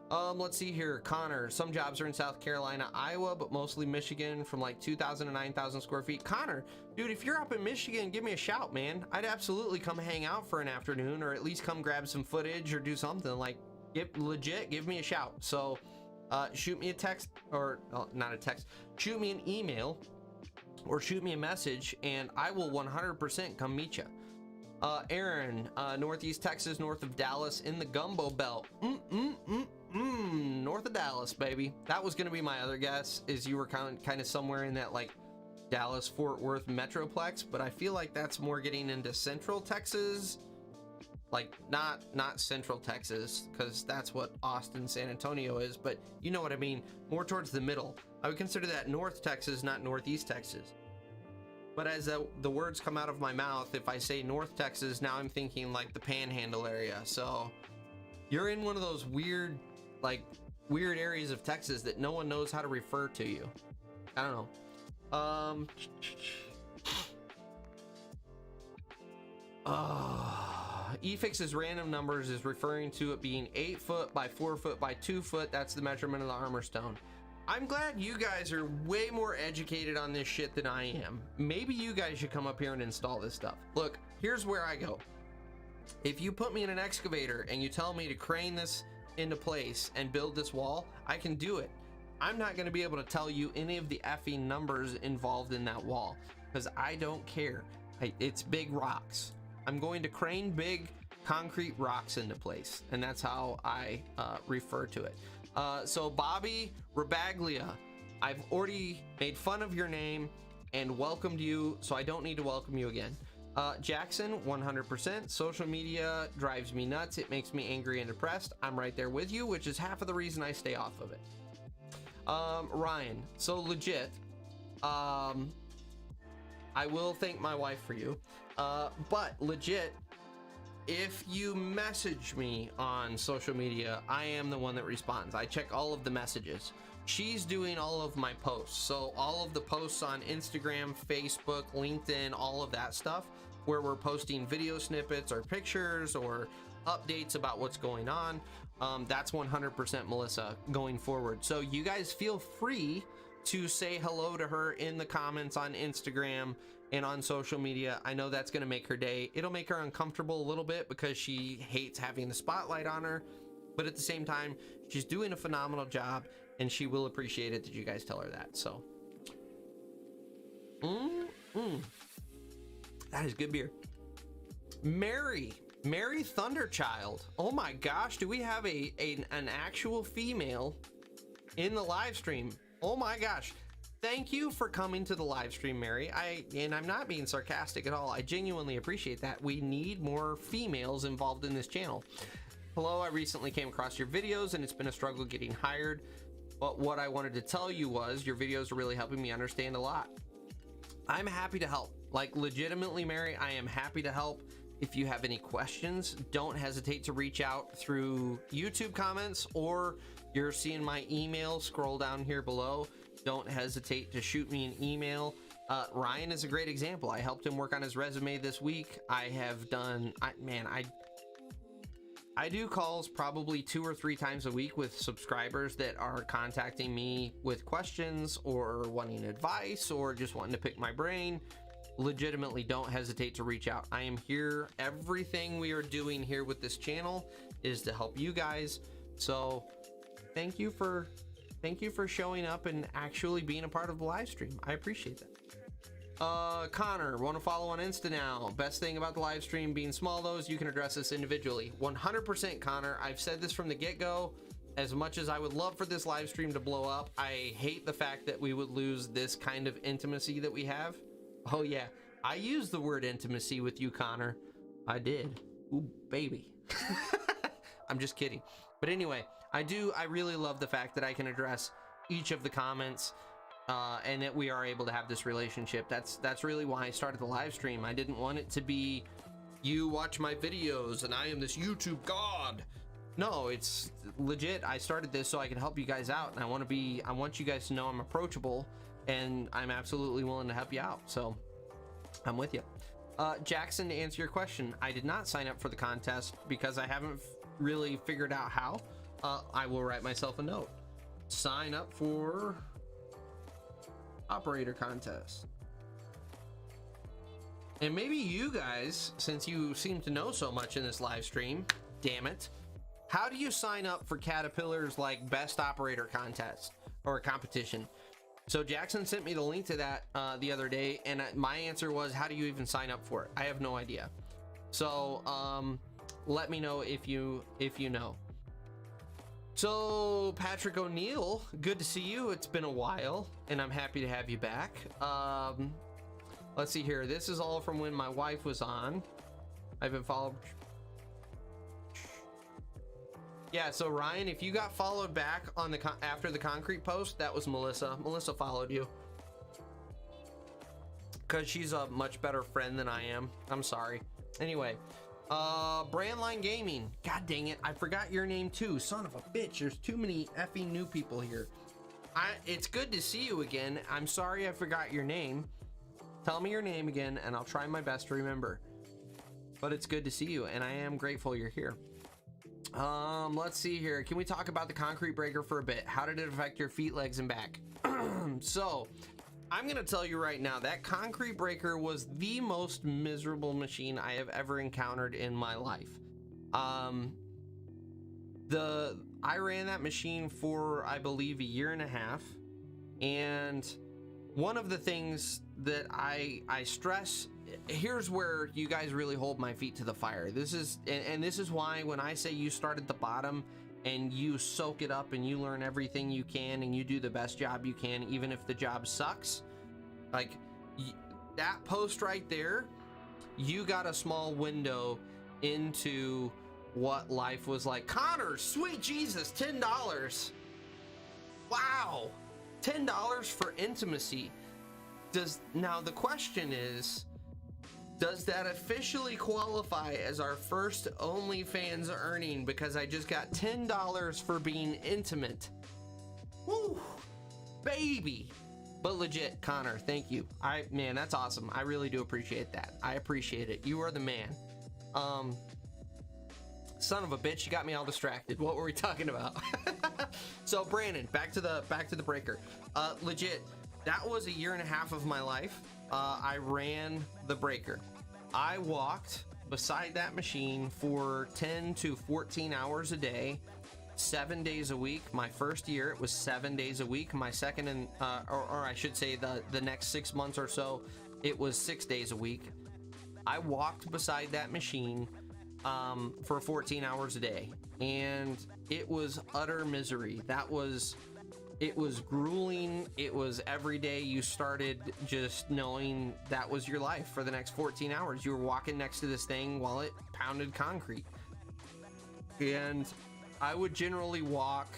Let's see here. Connor, some jobs are in South Carolina, Iowa, but mostly Michigan, from like 2,000 to 9,000 square feet. Connor, dude, if you're up in Michigan, give me a shout, man. I'd absolutely come hang out for an afternoon, or at least come grab some footage or do something. Like, legit, give me a shout. So, shoot me a text, or not a text, shoot me an email or shoot me a message, and I will 100% come meet you. Aaron, Northeast Texas, north of Dallas, in the Gumbo Belt. North of Dallas, baby. That was gonna be my other guess, is you were kind of somewhere in that like Dallas Fort Worth metroplex, but I feel like that's more getting into Central Texas, like not Central Texas, because that's what Austin, San Antonio is, but you know what I mean, more towards the middle. I would consider that North Texas, not Northeast Texas. But as the words come out of my mouth, if I say North Texas, now I'm thinking like the Panhandle area. So you're in one of those weird areas of Texas that no one knows how to refer to you. I don't know. eFix's random numbers is referring to it being 8 foot by 4 foot by 2 foot. That's the measurement of the armor stone. I'm glad you guys are way more educated on this shit than I am. Maybe you guys should come up here and install this stuff. Look, here's where I go. If you put me in an excavator and you tell me to crane this into place and build this wall, I can do it. I'm not going to be able to tell you any of the effing numbers involved in that wall because I don't care. It's big rocks. I'm going to crane big concrete rocks into place, and that's how I refer to it. So Bobby Rabaglia, I've already made fun of your name and welcomed you, so I don't need to welcome you again. Jackson, 100%. Social media drives me nuts. It makes me angry and depressed. I'm right there with you, which is half of the reason I stay off of it. Ryan, so legit. I will thank my wife for you. But legit, if you message me on social media, I am the one that responds. I check all of the messages. She's doing all of my posts. So all of the posts on Instagram, Facebook, LinkedIn, all of that stuff, where we're posting video snippets or pictures or updates about what's going on, that's 100% Melissa going forward. So you guys feel free to say hello to her in the comments on Instagram and on social media. I know that's going to make her day. It'll make her uncomfortable a little bit because she hates having the spotlight on her, but at the same time, she's doing a phenomenal job and she will appreciate it that you guys tell her that. So that is good beer. Mary Thunderchild. Oh my gosh, do we have an actual female in the live stream? Oh my gosh. Thank you for coming to the live stream, Mary. And I'm not being sarcastic at all. I genuinely appreciate that. We need more females involved in this channel. Hello, I recently came across your videos and it's been a struggle getting hired. But what I wanted to tell you was your videos are really helping me understand a lot. I'm happy to help. Like, legitimately, Mary, I am happy to help. If you have any questions, don't hesitate to reach out through YouTube comments, or you're seeing my email scroll down here below. Don't hesitate to shoot me an email. Ryan is a great example. I helped him work on his resume this week. I have done, I do calls probably 2 or 3 times a week with subscribers that are contacting me with questions or wanting advice or just wanting to pick my brain. Legitimately, don't hesitate to reach out. I am here. Everything we are doing here with this channel is to help you guys. So thank you for showing up and actually being a part of the live stream. I appreciate that. Connor, want to follow on Insta now. Best thing about the live stream being small though is you can address this individually. 100% Connor. I've said this from the get-go. As much as I would love for this live stream to blow up, I hate the fact that we would lose this kind of intimacy that we have. Oh yeah, I used the word intimacy with you, Connor. I did. Ooh, baby. I'm just kidding. But anyway, I really love the fact that I can address each of the comments and that we are able to have this relationship. That's really why I started the live stream. I didn't want it to be, you watch my videos and I am this YouTube god. No, it's legit. I started this so I can help you guys out, and I want you guys to know I'm approachable and I'm absolutely willing to help you out. So I'm with you. Jackson, to answer your question, I did not sign up for the contest because I haven't really figured out how. I will write myself a note. Sign up for operator contest. And maybe you guys, since you seem to know so much in this live stream, damn it, how do you sign up for Caterpillar's like best operator contest or competition? So Jackson sent me the link to that the other day, and my answer was, how do you even sign up for it? I have no idea. So let me know if you know. So Patrick O'Neill, good to see you. It's been a while and I'm happy to have you back. Let's see here. This is all from when my wife was on. I've been followed. Yeah, so Ryan, if you got followed back on the after the concrete post, that was Melissa. Melissa followed you because she's a much better friend than I am. I'm sorry. Anyway, Brandline Gaming. God dang it, I forgot your name too. Son of a bitch. There's too many effing new people here. It's good to see you again. I'm sorry I forgot your name. Tell me your name again, and I'll try my best to remember. But it's good to see you, and I am grateful you're here. Let's see here. Can we talk about the concrete breaker for a bit? How did it affect your feet, legs, and back? So, I'm gonna tell you right now, that concrete breaker was the most miserable machine I have ever encountered in my life. I ran that machine for, I believe, 1.5 years, and one of the things that I stress, here's where you guys really hold my feet to the fire. This is why when I say you start at the bottom and you soak it up and you learn everything you can and you do the best job you can, even if the job sucks, like that post right there you got a small window into what life was like. Connor, sweet Jesus, $10. Wow, $10 for intimacy. Now the question is, does that officially qualify as our first OnlyFans earning? Because I just got $10 for being intimate. Woo, baby. But legit, Connor, thank you. Man, that's awesome. I really do appreciate that. I appreciate it. You are the man. Son of a bitch, you got me all distracted. What were we talking about? So Brandon, back to the breaker. Legit, that was a year and a half of my life. I ran the breaker. I walked beside that machine for 10 to 14 hours a day, 7 days a week. My first year, it was 7 days a week. My second and or I should say the next 6 months or so, it was 6 days a week. I walked beside that machine for 14 hours a day, and it was utter misery. It was grueling. It was every day you started just knowing that was your life for the next 14 hours. You were walking next to this thing while it pounded concrete. And I would generally walk,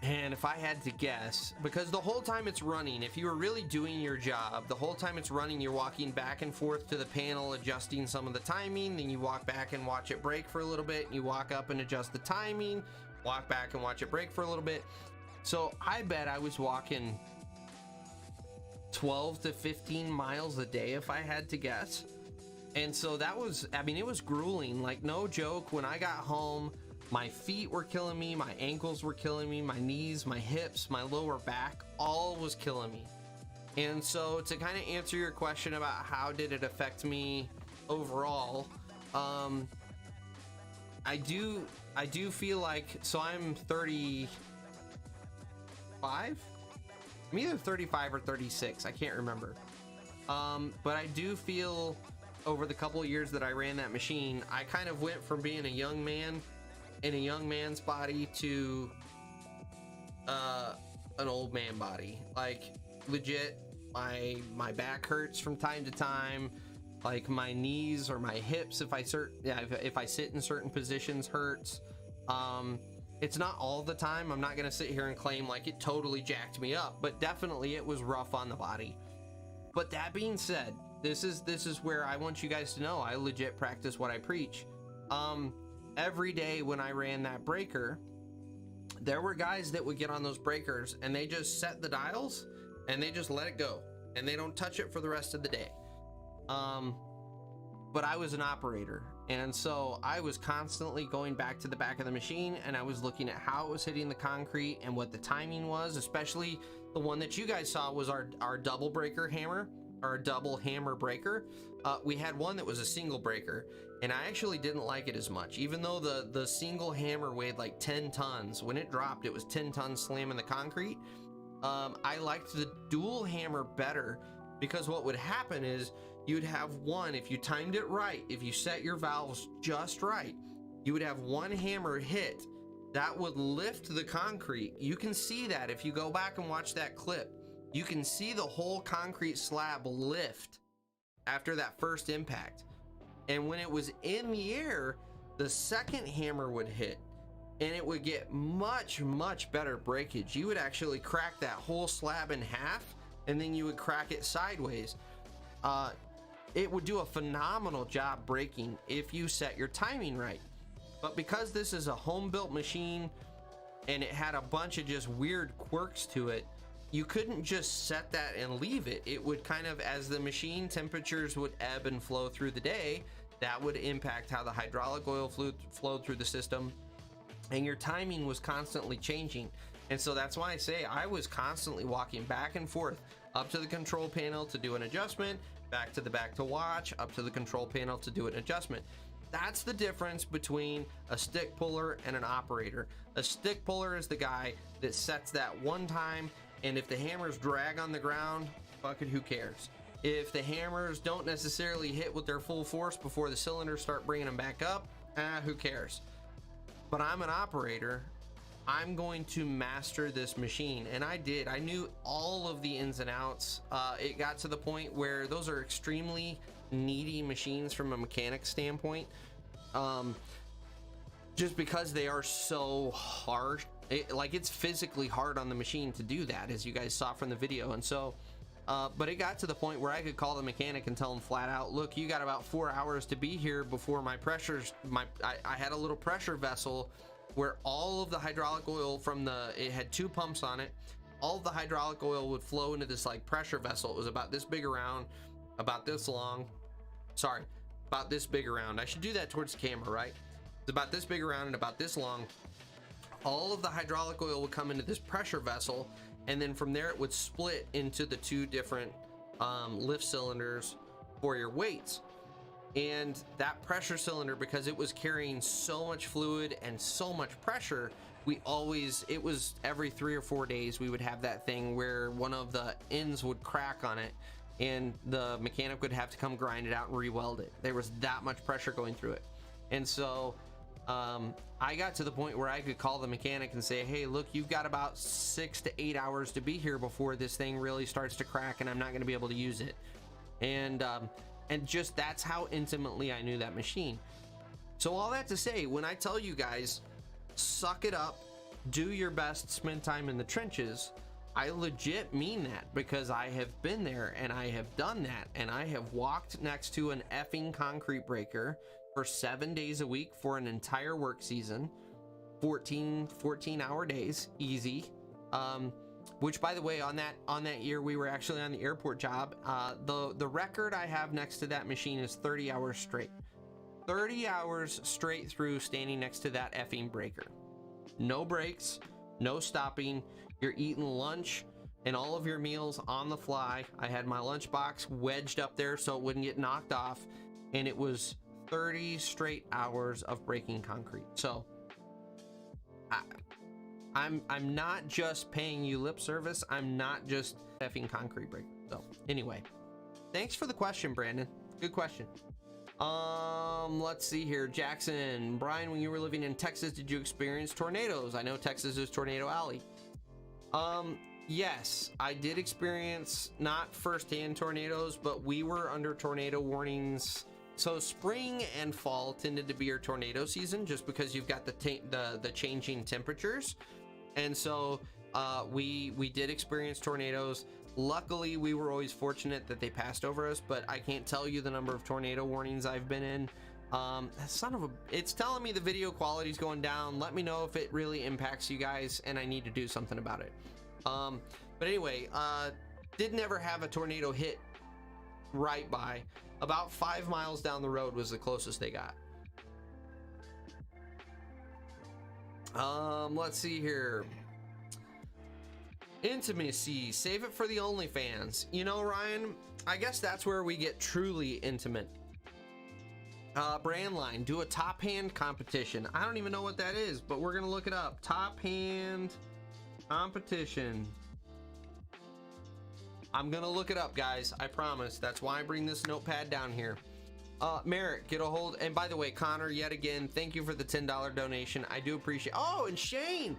and if I had to guess, because the whole time it's running, if you were really doing your job, the whole time it's running, you're walking back and forth to the panel, adjusting some of the timing, then you walk back and watch it break for a little bit, and you walk up and adjust the timing, walk back and watch it break for a little bit. So I bet I was walking 12 to 15 miles a day if I had to guess. And so that was, I mean, it was grueling, like no joke. When I got home, my feet were killing me, my ankles were killing me, my knees, my hips, my lower back, all was killing me. And so to kind of answer your question about how did it affect me overall, I do feel like, so I'm 35? I'm either 35 or 36, I can't remember. But I do feel over the couple of years that I ran that machine, I kind of went from being a young man in a young man's body to an old man body. Like legit, my back hurts from time to time. Like my knees or my hips, if I sit in certain positions, hurts. It's not all the time. I'm not gonna sit here and claim like it totally jacked me up, but definitely it was rough on the body. But that being said, this is where I want you guys to know I legit practice what I preach. Every day when I ran that breaker, there were guys that would get on those breakers and they just set the dials and they just let it go and they don't touch it for the rest of the day. But I was an operator, and so I was constantly going back to the back of the machine and I was looking at how it was hitting the concrete and what the timing was. Especially the one that you guys saw was our double breaker hammer, or a double hammer breaker. We had one that was a single breaker, and I actually didn't like it as much, even though the single hammer weighed like 10 tons. When it dropped, it was 10 tons slamming the concrete. I liked the dual hammer better, because what would happen is you'd have one, if you timed it right, if you set your valves just right, you would have one hammer hit that would lift the concrete. You can see that if you go back and watch that clip. You can see the whole concrete slab lift after that first impact. And when it was in the air, the second hammer would hit and it would get much, much better breakage. You would actually crack that whole slab in half, and then you would crack it sideways. It would do a phenomenal job breaking if you set your timing right. But because this is a home-built machine and it had a bunch of just weird quirks to it, you couldn't just set that and leave it. It would kind of, as the machine temperatures would ebb and flow through the day, that would impact how the hydraulic oil flowed through the system, and your timing was constantly changing. And so that's why I say I was constantly walking back and forth up to the control panel to do an adjustment, back to the back to watch, up to the control panel to do an adjustment. That's the difference between a stick puller and an operator. A stick puller is the guy that sets that one time, and if the hammers drag on the ground, fuck it, who cares? If the hammers don't necessarily hit with their full force before the cylinders start bringing them back up, who cares? But I'm an operator. I'm going to master this machine, and I did. I knew all of the ins and outs. It got to the point where those are extremely needy machines from a mechanic standpoint, just because they are so hard. It's physically hard on the machine to do that, as you guys saw from the video. And so but it got to the point where I could call the mechanic and tell him flat out, look, you got about 4 hours to be here before my pressures, I had a little pressure vessel where all of the hydraulic oil from it had 2 pumps on it. All of the hydraulic oil would flow into this like pressure vessel. It was about this big around, about this long, sorry, about this big around. I should do that towards the camera, right? It's about this big around and about this long. All of the hydraulic oil would come into this pressure vessel, and then from there it would split into the 2 different lift cylinders for your weights. And that pressure cylinder, because it was carrying so much fluid and so much pressure, it was every 3 or 4 days we would have that thing where one of the ends would crack on it, and the mechanic would have to come grind it out and re-weld it. There was that much pressure going through it. And so I got to the point where I could call the mechanic and say, hey, look, you've got about 6 to 8 hours to be here before this thing really starts to crack and I'm not going to be able to use it. And just that's how intimately I knew that machine. So all that to say, when I tell you guys, suck it up, do your best, spend time in the trenches, I legit mean that, because I have been there and I have done that, and I have walked next to an effing concrete breaker for 7 days a week for an entire work season, 14-hour days, easy. Which, by the way, on that year we were actually on the airport job. The record I have next to that machine is 30 hours straight. 30 hours straight through standing next to that effing breaker. No breaks, no stopping. You're eating lunch and all of your meals on the fly. I had my lunchbox wedged up there so it wouldn't get knocked off, and it was 30 straight hours of breaking concrete. So I'm not just paying you lip service. I'm not just effing concrete breaker. So anyway, thanks for the question, Brandon. Good question. Let's see here. Jackson, Brian, when you were living in Texas, did you experience tornadoes? I know Texas is Tornado Alley. Yes, I did experience not firsthand tornadoes, but we were under tornado warnings. So spring and fall tended to be your tornado season, just because you've got the changing temperatures. And so we did experience tornadoes. Luckily, we were always fortunate that they passed over us, but I can't tell you the number of tornado warnings I've been in. It's telling me the video quality is going down. Let me know if it really impacts you guys and I need to do something about it. But anyway, did never have a tornado hit right by. About 5 miles down the road was the closest they got. Let's see here. Intimacy, save it for the OnlyFans. You know, Ryan, I guess that's where we get truly intimate. Brand line, do a top hand competition. I don't even know what that is, but we're gonna look it up. Top hand competition. I'm gonna look it up, guys. I promise. That's why I bring this notepad down here. Merrick, get a hold. And by the way, Connor, yet again, thank you for the $10 donation. I do appreciate. Oh, and Shane,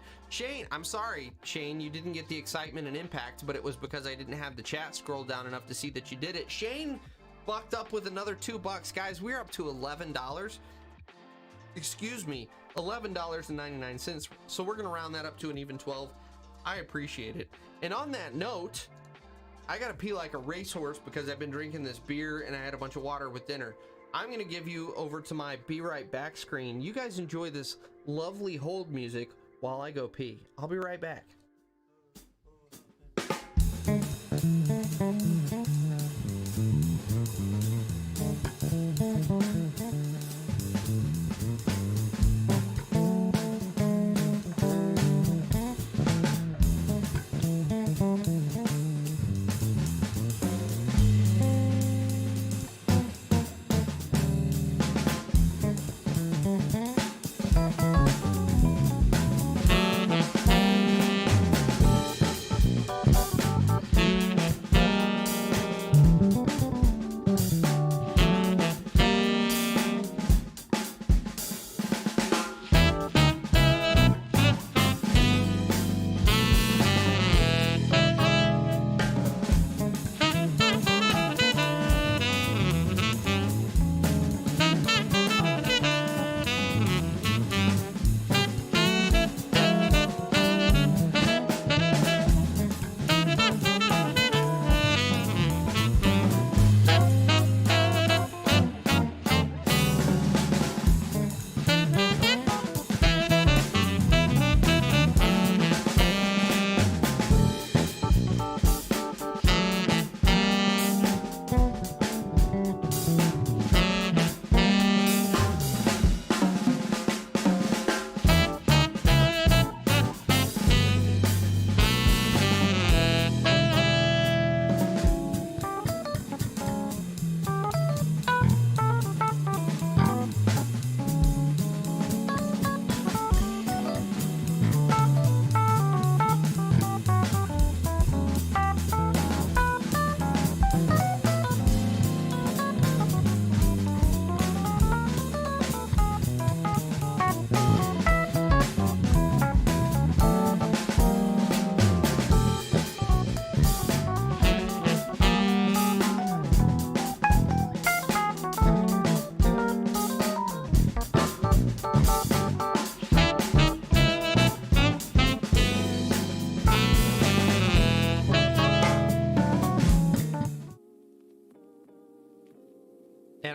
I'm sorry, Shane, you didn't get the excitement and impact, but it was because I didn't have the chat scroll down enough to see that you did it. Shane bucked up with another $2, guys. We're up to $11. Excuse me, $11.99. So we're gonna round that up to an even 12. I appreciate it. And on that note, I gotta pee like a racehorse because I've been drinking this beer and I had a bunch of water with dinner. I'm gonna give you over to my be right back screen. You guys enjoy this lovely hold music while I go pee. I'll be right back.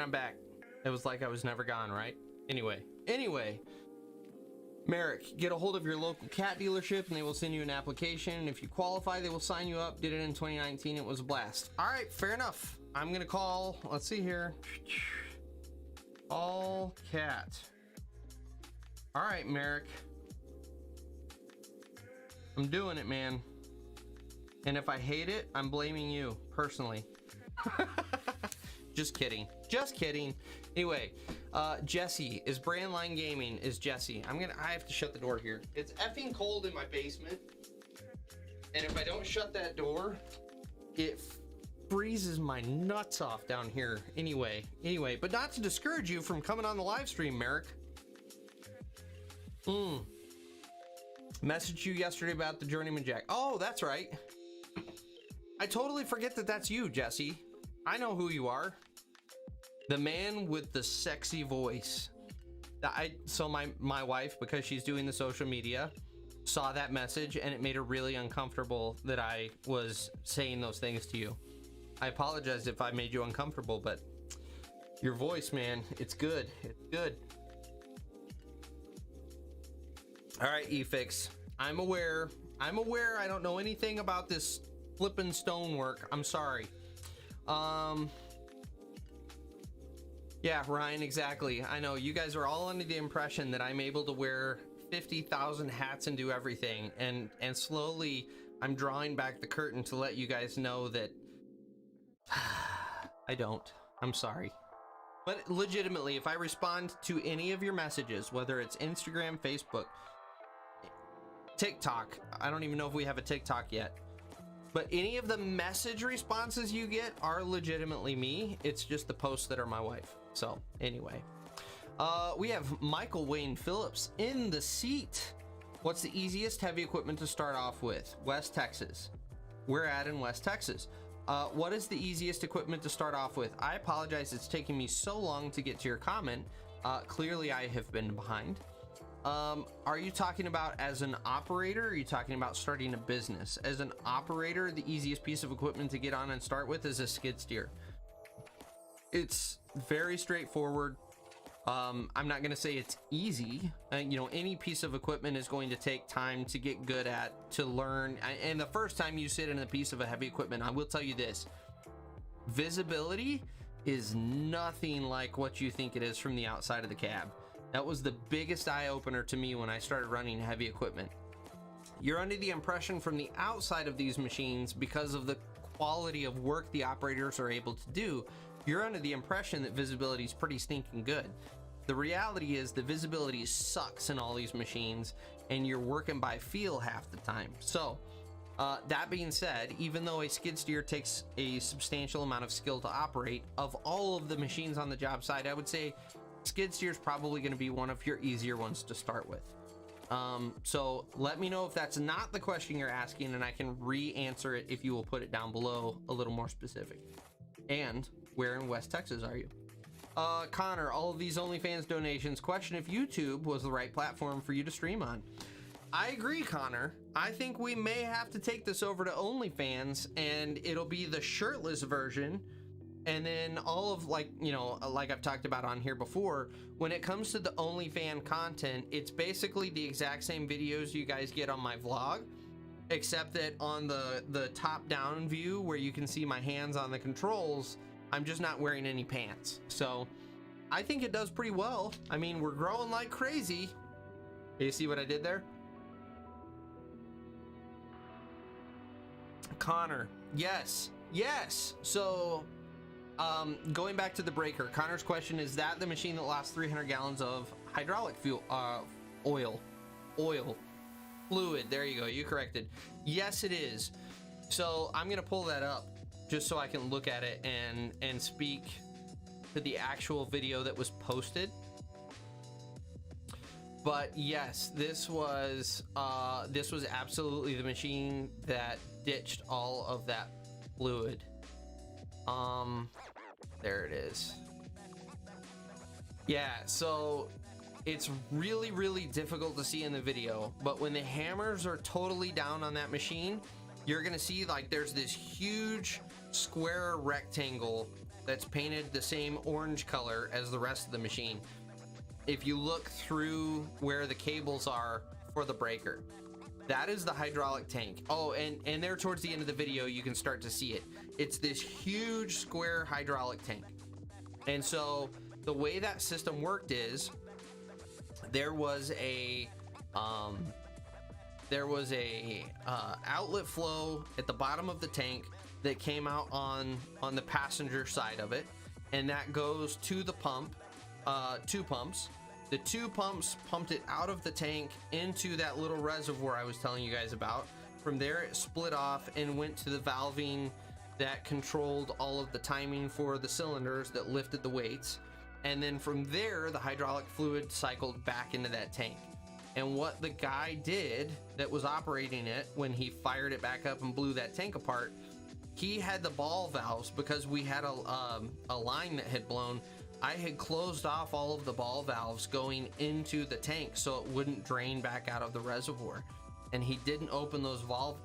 I'm back. It was like I was never gone, right? Anyway, Merrick, get a hold of your local cat dealership and they will send you an application. And if you qualify, they will sign you up. Did it in 2019. It was a blast. All right, fair enough. I'm going to call, let's see here. All cat. All right, Merrick. I'm doing it, man. And if I hate it, I'm blaming you personally. Just kidding. Just kidding. Anyway, Jesse is Brandline Gaming is Jesse. I have to shut the door here. It's effing cold in my basement. And if I don't shut that door, it freezes my nuts off down here. Anyway, but not to discourage you from coming on the live stream, Merrick. Messaged you yesterday about the Journeyman Jack. Oh, that's right. I totally forget that that's you, Jesse. I know who you are. The man with the sexy voice. So my wife, because she's doing the social media, saw that message and it made her really uncomfortable that I was saying those things to you. I apologize if I made you uncomfortable, but your voice, man, it's good. It's good. All right, eFix. I'm aware. I don't know anything about this flippin' stonework. I'm sorry. Yeah, Ryan, exactly. I know you guys are all under the impression that I'm able to wear 50,000 hats and do everything, and slowly I'm drawing back the curtain to let you guys know that I don't. I'm sorry. But legitimately, if I respond to any of your messages, whether it's Instagram, Facebook, TikTok, I don't even know if we have a TikTok yet, but any of the message responses you get are legitimately me. It's just the posts that are my wife. So anyway, we have Michael Wayne Phillips in the seat. What's the easiest heavy equipment to start off with? West Texas. We're in West Texas. What is the easiest equipment to start off with? I apologize, it's taking me so long to get to your comment. Clearly I have been behind. Are you talking about as an operator, or are you talking about starting a business? As an operator, the easiest piece of equipment to get on and start with is a skid steer. It's very straightforward. I'm not going to say it's easy. You know, any piece of equipment is going to take time to get good at, to learn. And the first time you sit in a piece of a heavy equipment, I will tell you this, visibility is nothing like what you think it is from the outside of the cab. That was the biggest eye-opener to me when I started running heavy equipment. You're under the impression from the outside of these machines, because of the quality of work the operators are able to do, you're under the impression that visibility is pretty stinking good. The reality is the visibility sucks in all these machines, and you're working by feel half the time. So that being said, even though a skid steer takes a substantial amount of skill to operate, of all of the machines on the job site, I would say skid steer is probably going to be one of your easier ones to start with. So let me know if that's not the question you're asking, and I can re-answer it if you will put it down below a little more specific. And where in West Texas are you? Connor, all of these OnlyFans donations question if YouTube was the right platform for you to stream on. I agree, Connor. I think we may have to take this over to OnlyFans, and it'll be the shirtless version. And then all of, like, you know, like I've talked about on here before, when it comes to the OnlyFans content, it's basically the exact same videos you guys get on my vlog, except that on the top down view where you can see my hands on the controls, I'm just not wearing any pants. So I think it does pretty well. I mean, we're growing like crazy. You see what I did there? Connor, yes. So going back to the breaker, Connor's question, is that the machine that lost 300 gallons of hydraulic fuel, oil, fluid? There you go, you corrected. Yes, it is. So I'm gonna pull that up just so I can look at it and speak to the actual video that was posted. But yes, this was absolutely the machine that ditched all of that fluid. There it is. Yeah, so it's really, really difficult to see in the video, but when the hammers are totally down on that machine, you're gonna see like there's this huge square rectangle that's painted the same orange color as the rest of the machine. If you look through where the cables are for the breaker, that is the hydraulic tank. Oh, and there towards the end of the video, you can start to see it. It's this huge square hydraulic tank. And so the way that system worked is there was a outlet flow at the bottom of the tank that came out on the passenger side of it, and that goes to the pump. Two pumps. The two pumps pumped it out of the tank into that little reservoir I was telling you guys about. From there, it split off and went to the valving that controlled all of the timing for the cylinders that lifted the weights. And then from there, the hydraulic fluid cycled back into that tank. And what the guy did that was operating it when he fired it back up and blew that tank apart, he had the ball valves, because we had a line that had blown. I had closed off all of the ball valves going into the tank so it wouldn't drain back out of the reservoir, and he didn't open those ball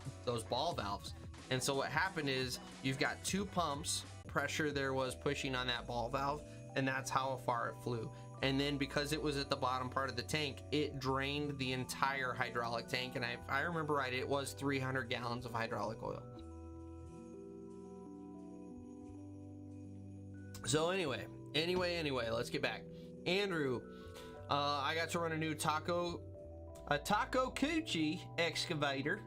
valves. And so what happened is you've got two pumps, pressure there was pushing on that ball valve, and that's how far it flew. And then because it was at the bottom part of the tank, it drained the entire hydraulic tank, and I remember right, it was 300 gallons of hydraulic oil. So anyway, let's get back. Andrew, I got to run a new Taco Coochie excavator.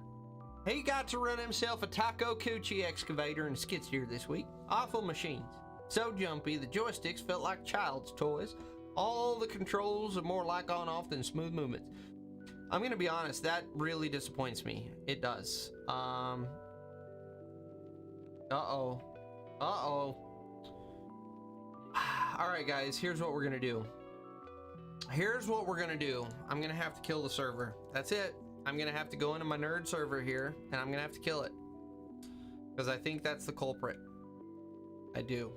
He got to run himself a Taco Coochie excavator in skid steer this week. Awful machines. So jumpy, the joysticks felt like child's toys. All the controls are more like on off than smooth movements. I'm gonna be honest, that really disappoints me. It does. Alright guys, here's what we're gonna do. I'm gonna have to kill the server. That's it. I'm gonna have to go into my nerd server here, and I'm gonna have to kill it. Because I think that's the culprit. I do.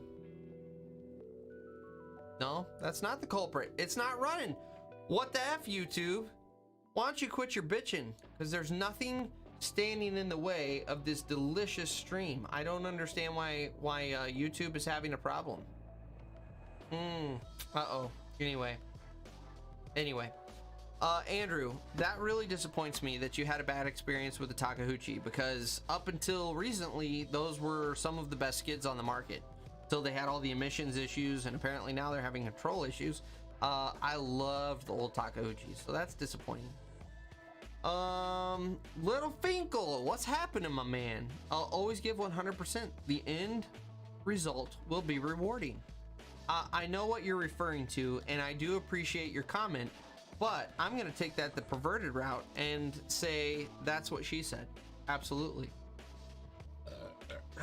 No, that's not the culprit. It's not running. What the F, YouTube? Why don't you quit your bitching? Because there's nothing standing in the way of this delicious stream. I don't understand why YouTube is having a problem. Anyway, Andrew, that really disappoints me that you had a bad experience with the Takahauchi, because up until recently, those were some of the best skids on the market. Till they had all the emissions issues, and apparently now they're having control issues. I loved the old Takahauchi, so that's disappointing. Little Finkel, what's happening, my man? I'll always give 100%. The end result will be rewarding. I know what you're referring to, and I do appreciate your comment, but I'm going to take that the perverted route and say that's what she said. Absolutely.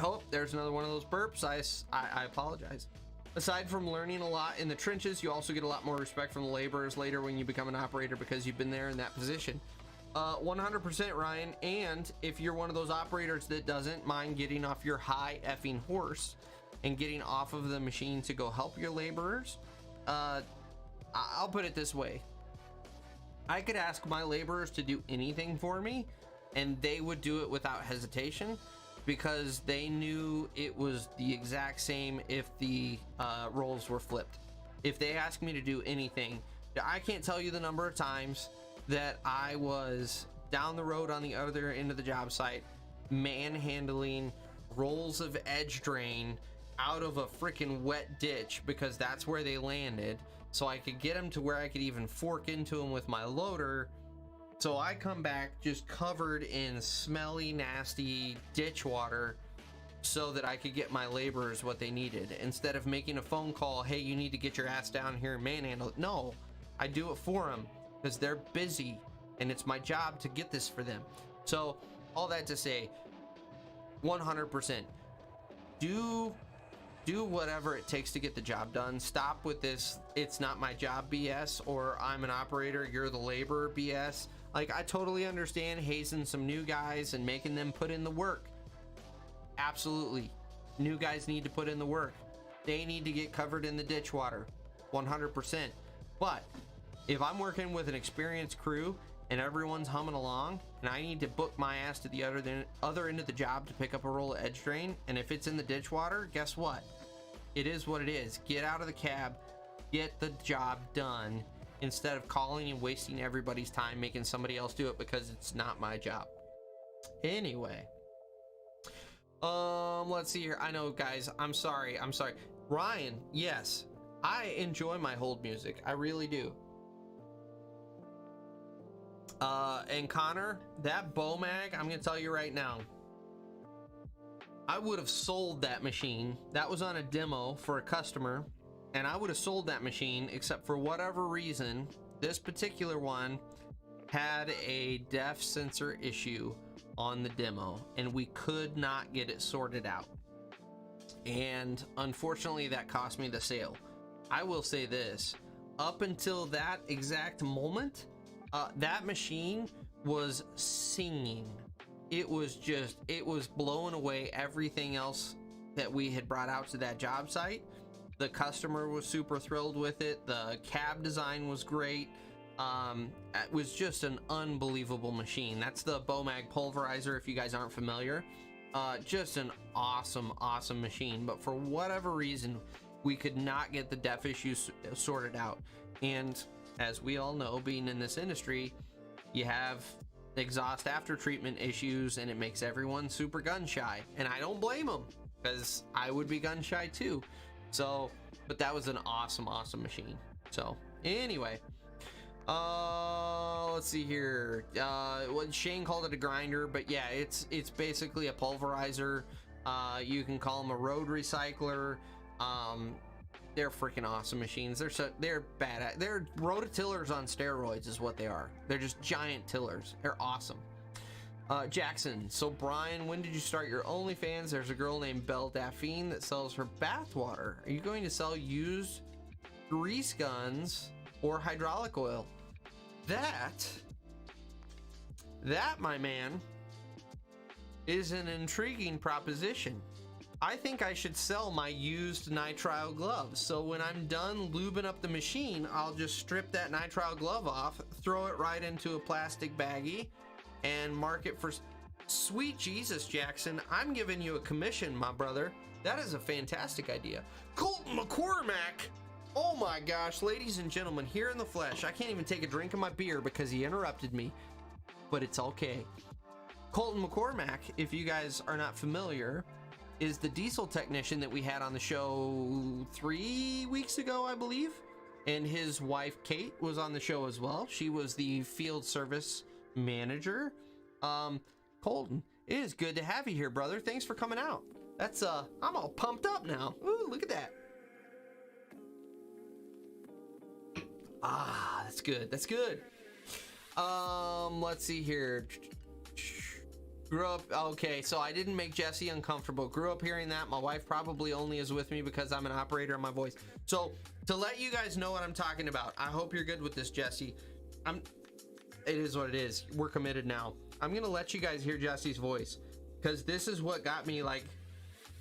Oh, there's another one of those burps. I apologize. Aside from learning a lot in the trenches, you also get a lot more respect from the laborers later when you become an operator, because you've been there in that position. 100% Ryan, and if you're one of those operators that doesn't mind getting off your high effing horse and getting off of the machine to go help your laborers, I'll put it this way. I could ask my laborers to do anything for me, and they would do it without hesitation, because they knew it was the exact same if the roles were flipped. If they asked me to do anything, I can't tell you the number of times that I was down the road on the other end of the job site manhandling rolls of edge drain out of a freaking wet ditch, because that's where they landed, so I could get them to where I could even fork into them with my loader. So I come back just covered in smelly, nasty ditch water so that I could get my laborers what they needed, instead of making a phone call, hey, you need to get your ass down here and manhandle it. No, I do it for them because they're busy, and it's my job to get this for them. So all that to say, 100%, do whatever it takes to get the job done. Stop with this "it's not my job" BS, or "I'm an operator, you're the laborer" BS. Like, I totally understand hazing some new guys and making them put in the work. Absolutely. New guys need to put in the work. They need to get covered in the ditch water. 100%. But if I'm working with an experienced crew and everyone's humming along, and I need to book my ass to the other end of the job to pick up a roll of edge drain, and if it's in the ditch water, guess what? It is what it is. Get out of the cab, get the job done, instead of calling and wasting everybody's time making somebody else do it, because it's not my job. Anyway, let's see here. I know, guys, I'm sorry. Ryan, yes, I enjoy my hold music. I really do. And Connor, that bow mag, I'm gonna tell you right now, I would have sold that machine. That was on a demo for a customer, and I would have sold that machine, except for whatever reason, this particular one had a depth sensor issue on the demo, and we could not get it sorted out. And unfortunately, that cost me the sale. I will say this, up until that exact moment, that machine was singing. It was blowing away everything else that we had brought out to that job site. The customer was super thrilled with it. The cab design was great. It was just an unbelievable machine. That's the Bomag pulverizer, if you guys aren't familiar. Just an awesome machine. But for whatever reason, we could not get the def issues sorted out. And as we all know, being in this industry, you have exhaust after treatment issues, and it makes everyone super gun shy. And I don't blame them, because I would be gun shy too. So, but that was an awesome machine. So anyway, let's see here. What Shane called it, a grinder, but yeah, it's basically a pulverizer. You can call them a road recycler. They're freaking awesome machines. They're bad. They're rototillers on steroids is what they are. They're just giant tillers. They're awesome. Jackson, so Brian, when did you start your OnlyFans? There's a girl named Belle Daphine that sells her bathwater. Are you going to sell used grease guns or hydraulic oil? That, my man, is an intriguing proposition. I think I should sell my used nitrile gloves. So when I'm done lubing up the machine, I'll just strip that nitrile glove off, throw it right into a plastic baggie, and mark it for... Sweet Jesus, Jackson, I'm giving you a commission, my brother. That is a fantastic idea. Colton McCormack! Oh my gosh, ladies and gentlemen, here in the flesh. I can't even take a drink of my beer because he interrupted me, but it's okay. Colton McCormack, if you guys are not familiar, is the diesel technician that we had on the show 3 weeks ago, I believe. And his wife, Kate, was on the show as well. She was the field service manager. Colton, it is good to have you here, brother. Thanks for coming out. That's, I'm all pumped up now. Ooh, look at that. Ah, that's good. That's good. Let's see here. Grew up, okay, so I didn't make Jesse uncomfortable. Grew up hearing that. My wife probably only is with me because I'm an operator on my voice. So to let you guys know what I'm talking about, I hope you're good with this, Jesse. It is what it is. We're committed now. I'm gonna let you guys hear Jesse's voice, because this is what got me, like,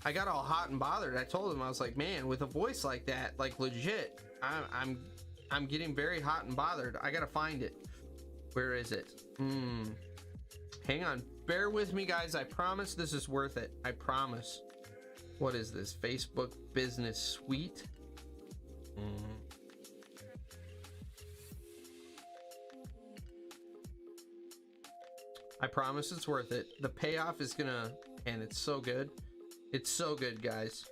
I got all hot and bothered. I told him, I was like, man, with a voice like that, like legit, I'm getting very hot and bothered. I gotta find it. Where is it? Hang on. Bear with me, guys. I promise this is worth it. I promise. What is this? Facebook Business Suite? I promise it's worth it. The payoff is gonna... And it's so good. It's so good, guys.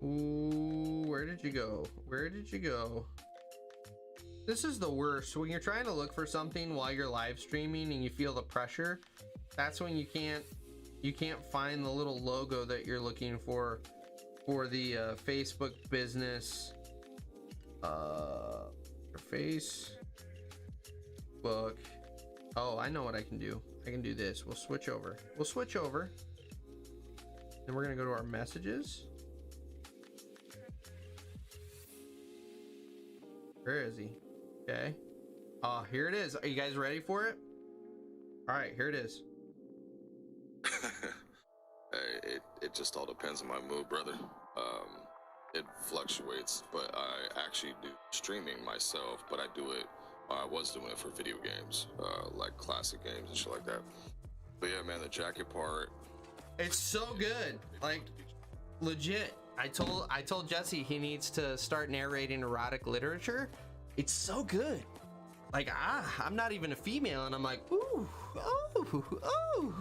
Ooh, where did you go? Where did you go? This is the worst. When you're trying to look for something while you're live streaming and you feel the pressure, that's when you can't find the little logo that you're looking for the Facebook business Facebook. Oh, I know what I can do. I can do this. We'll switch over. Then we're gonna go to our messages. Where is he? Okay. Here it is. Are you guys ready for it? All right, here it is. It just all depends on my mood, brother. It fluctuates, but I actually do streaming myself, but I was doing it for video games, like classic games and shit like that. But yeah, man, the jacket part. It's so good. Like, legit. I told Jesse he needs to start narrating erotic literature. It's so good. Like, I'm not even a female, and I'm like, ooh, oh, oh.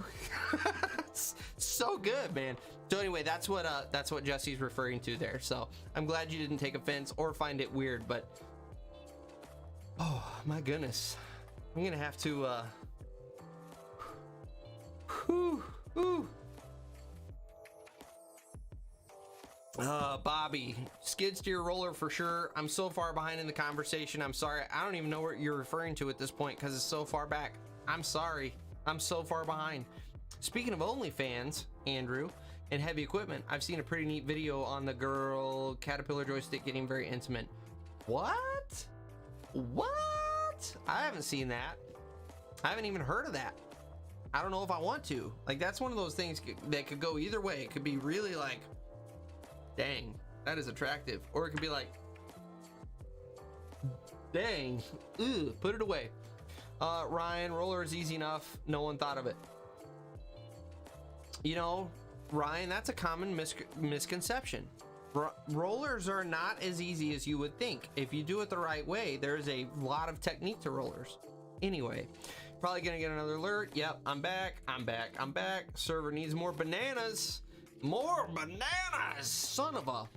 It's so good, man. So anyway, that's what Jesse's referring to there. So I'm glad you didn't take offense or find it weird, but oh my goodness, I'm gonna have to Bobby, skid steer roller for sure. I'm so far behind in the conversation. I'm sorry. I don't even know what you're referring to at this point because it's so far back. I'm sorry. I'm so far behind. Speaking of OnlyFans, Andrew, and heavy equipment, I've seen a pretty neat video on the girl Caterpillar joystick getting very intimate. What? What? I haven't seen that. I haven't even heard of that. I don't know if I want to. Like, that's one of those things that could go either way. It could be really like, dang, that is attractive. Or it could be like, dang, ugh, put it away. Ryan, roller is easy enough. No one thought of it. You know, Ryan, that's a common misconception. Rollers are not as easy as you would think. If you do it the right way, there's a lot of technique to rollers. Anyway, probably gonna get another alert. Yep, I'm back. Server needs more bananas. More bananas, son of a.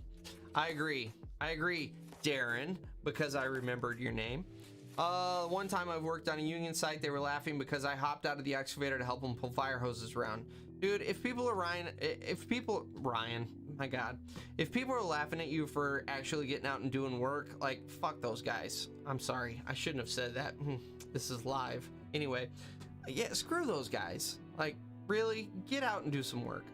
I agree, Darren, because I remembered your name. One time I worked on a union site, they were laughing because I hopped out of the excavator to help them pull fire hoses around. Dude, if people are laughing at you for actually getting out and doing work, like, fuck those guys. I'm sorry, I shouldn't have said that. This is live. Anyway, yeah, screw those guys. Like, really, get out and do some work.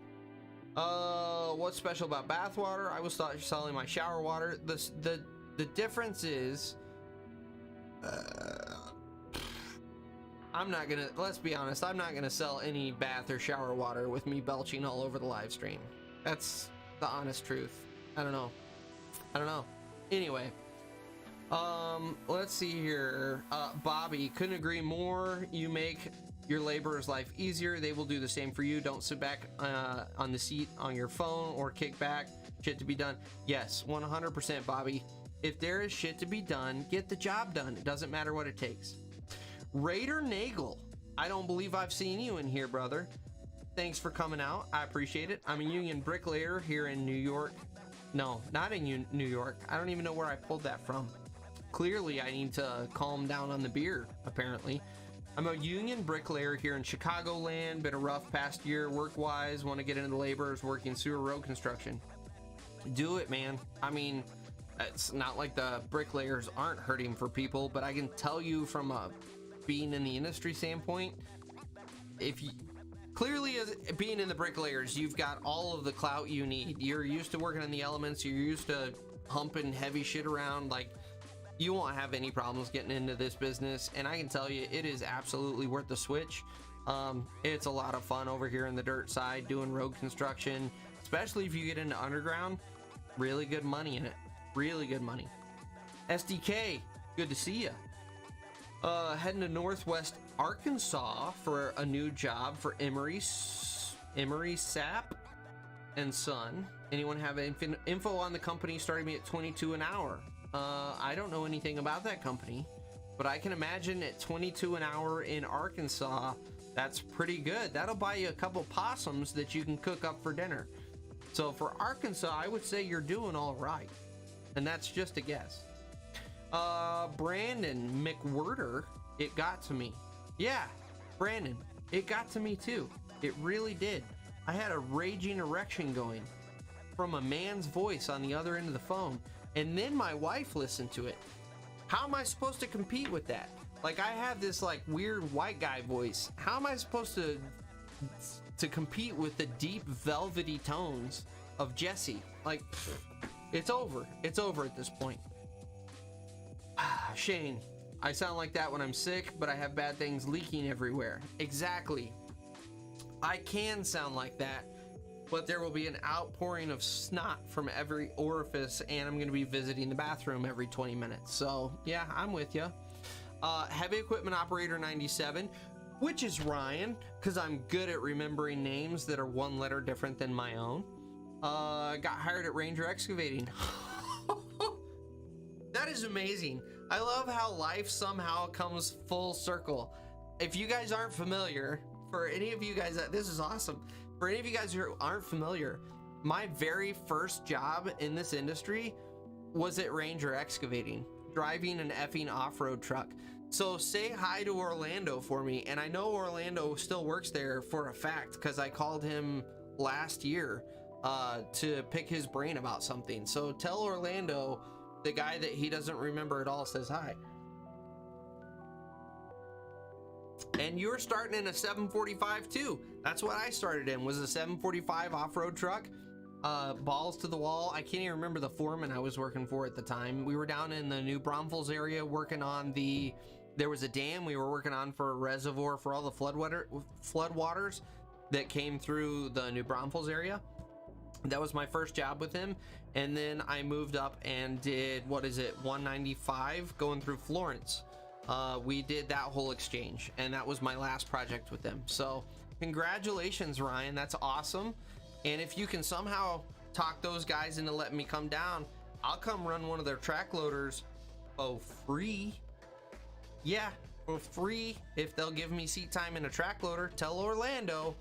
What's special about bath water? I was selling my shower water. The difference is, let's be honest, I'm not gonna sell any bath or shower water with me belching all over the live stream. That's the honest truth. I don't know. Anyway, let's see here. Bobby, couldn't agree more. You make your laborer's life easier. They will do the same for you. Don't sit back on the seat on your phone or kick back. Shit to be done. Yes, 100%, Bobby. If there is shit to be done, get the job done. It doesn't matter what it takes. Raider Nagel, I don't believe I've seen you in here, brother. Thanks for coming out. I appreciate it. I'm a union bricklayer here in New York. No, not in New York. I don't even know where I pulled that from. Clearly, I need to calm down on the beer, apparently. I'm a union bricklayer here in Chicagoland. Been a rough past year work-wise. Want to get into the laborers working sewer road construction. Do it, man. I mean, it's not like the bricklayers aren't hurting for people, but I can tell you from a being in the industry standpoint, if you clearly, as being in the bricklayers, you've got all of the clout you need. You're used to working in the elements. You're used to humping heavy shit around. Like, you won't have any problems getting into this business, and I can tell you it is absolutely worth the switch. It's a lot of fun over here in the dirt side doing road construction, especially if you get into underground. Really good money in it. Really good money. SDK, good to see you. Heading to Northwest Arkansas for a new job for Emery Sapp and Son. Anyone have info on the company starting me at $22 an hour? I don't know anything about that company, but I can imagine at $22 an hour in Arkansas, that's pretty good. That'll buy you a couple possums that you can cook up for dinner. So for Arkansas, I would say you're doing all right. And that's just a guess. Brandon McWhirter, it got to me. Yeah, Brandon, it got to me too. It really did. I had a raging erection going from a man's voice on the other end of the phone. And then my wife listened to it. How am I supposed to compete with that? Like, I have this like weird white guy voice. How am I supposed to compete with the deep velvety tones of Jesse? Like, it's over. It's over at this point. Shane, I sound like that when I'm sick, but I have bad things leaking everywhere. Exactly. I can sound like that, but there will be an outpouring of snot from every orifice, and I'm going to be visiting the bathroom every 20 minutes. So, yeah, I'm with you. Heavy Equipment Operator 97, which is Ryan, because I'm good at remembering names that are one letter different than my own. Got hired at Ranger Excavating. That is amazing. I love how life somehow comes full circle. If you guys aren't familiar, for any of you guys, this is awesome. For any of you guys who aren't familiar, my very first job in this industry was at Ranger Excavating, driving an effing off-road truck. So say hi to Orlando for me. And I know Orlando still works there for a fact because I called him last year to pick his brain about something. So tell Orlando, the guy that he doesn't remember at all says hi. And you're starting in a 745 too. That's what I started in, was a 745 off-road truck. Balls to the wall. I can't even remember the foreman I was working for at the time. We were down in the New Braunfels area working on there was a dam we were working on for a reservoir for all the floodwaters that came through the New Braunfels area. That was my first job with him. And then I moved up and did, 195 going through Florence. We did that whole exchange, and that was my last project with them. So congratulations, Ryan. That's awesome. And if you can somehow talk those guys into letting me come down, I'll come run one of their track loaders for free. Yeah, for free. If they'll give me seat time in a track loader, tell Orlando,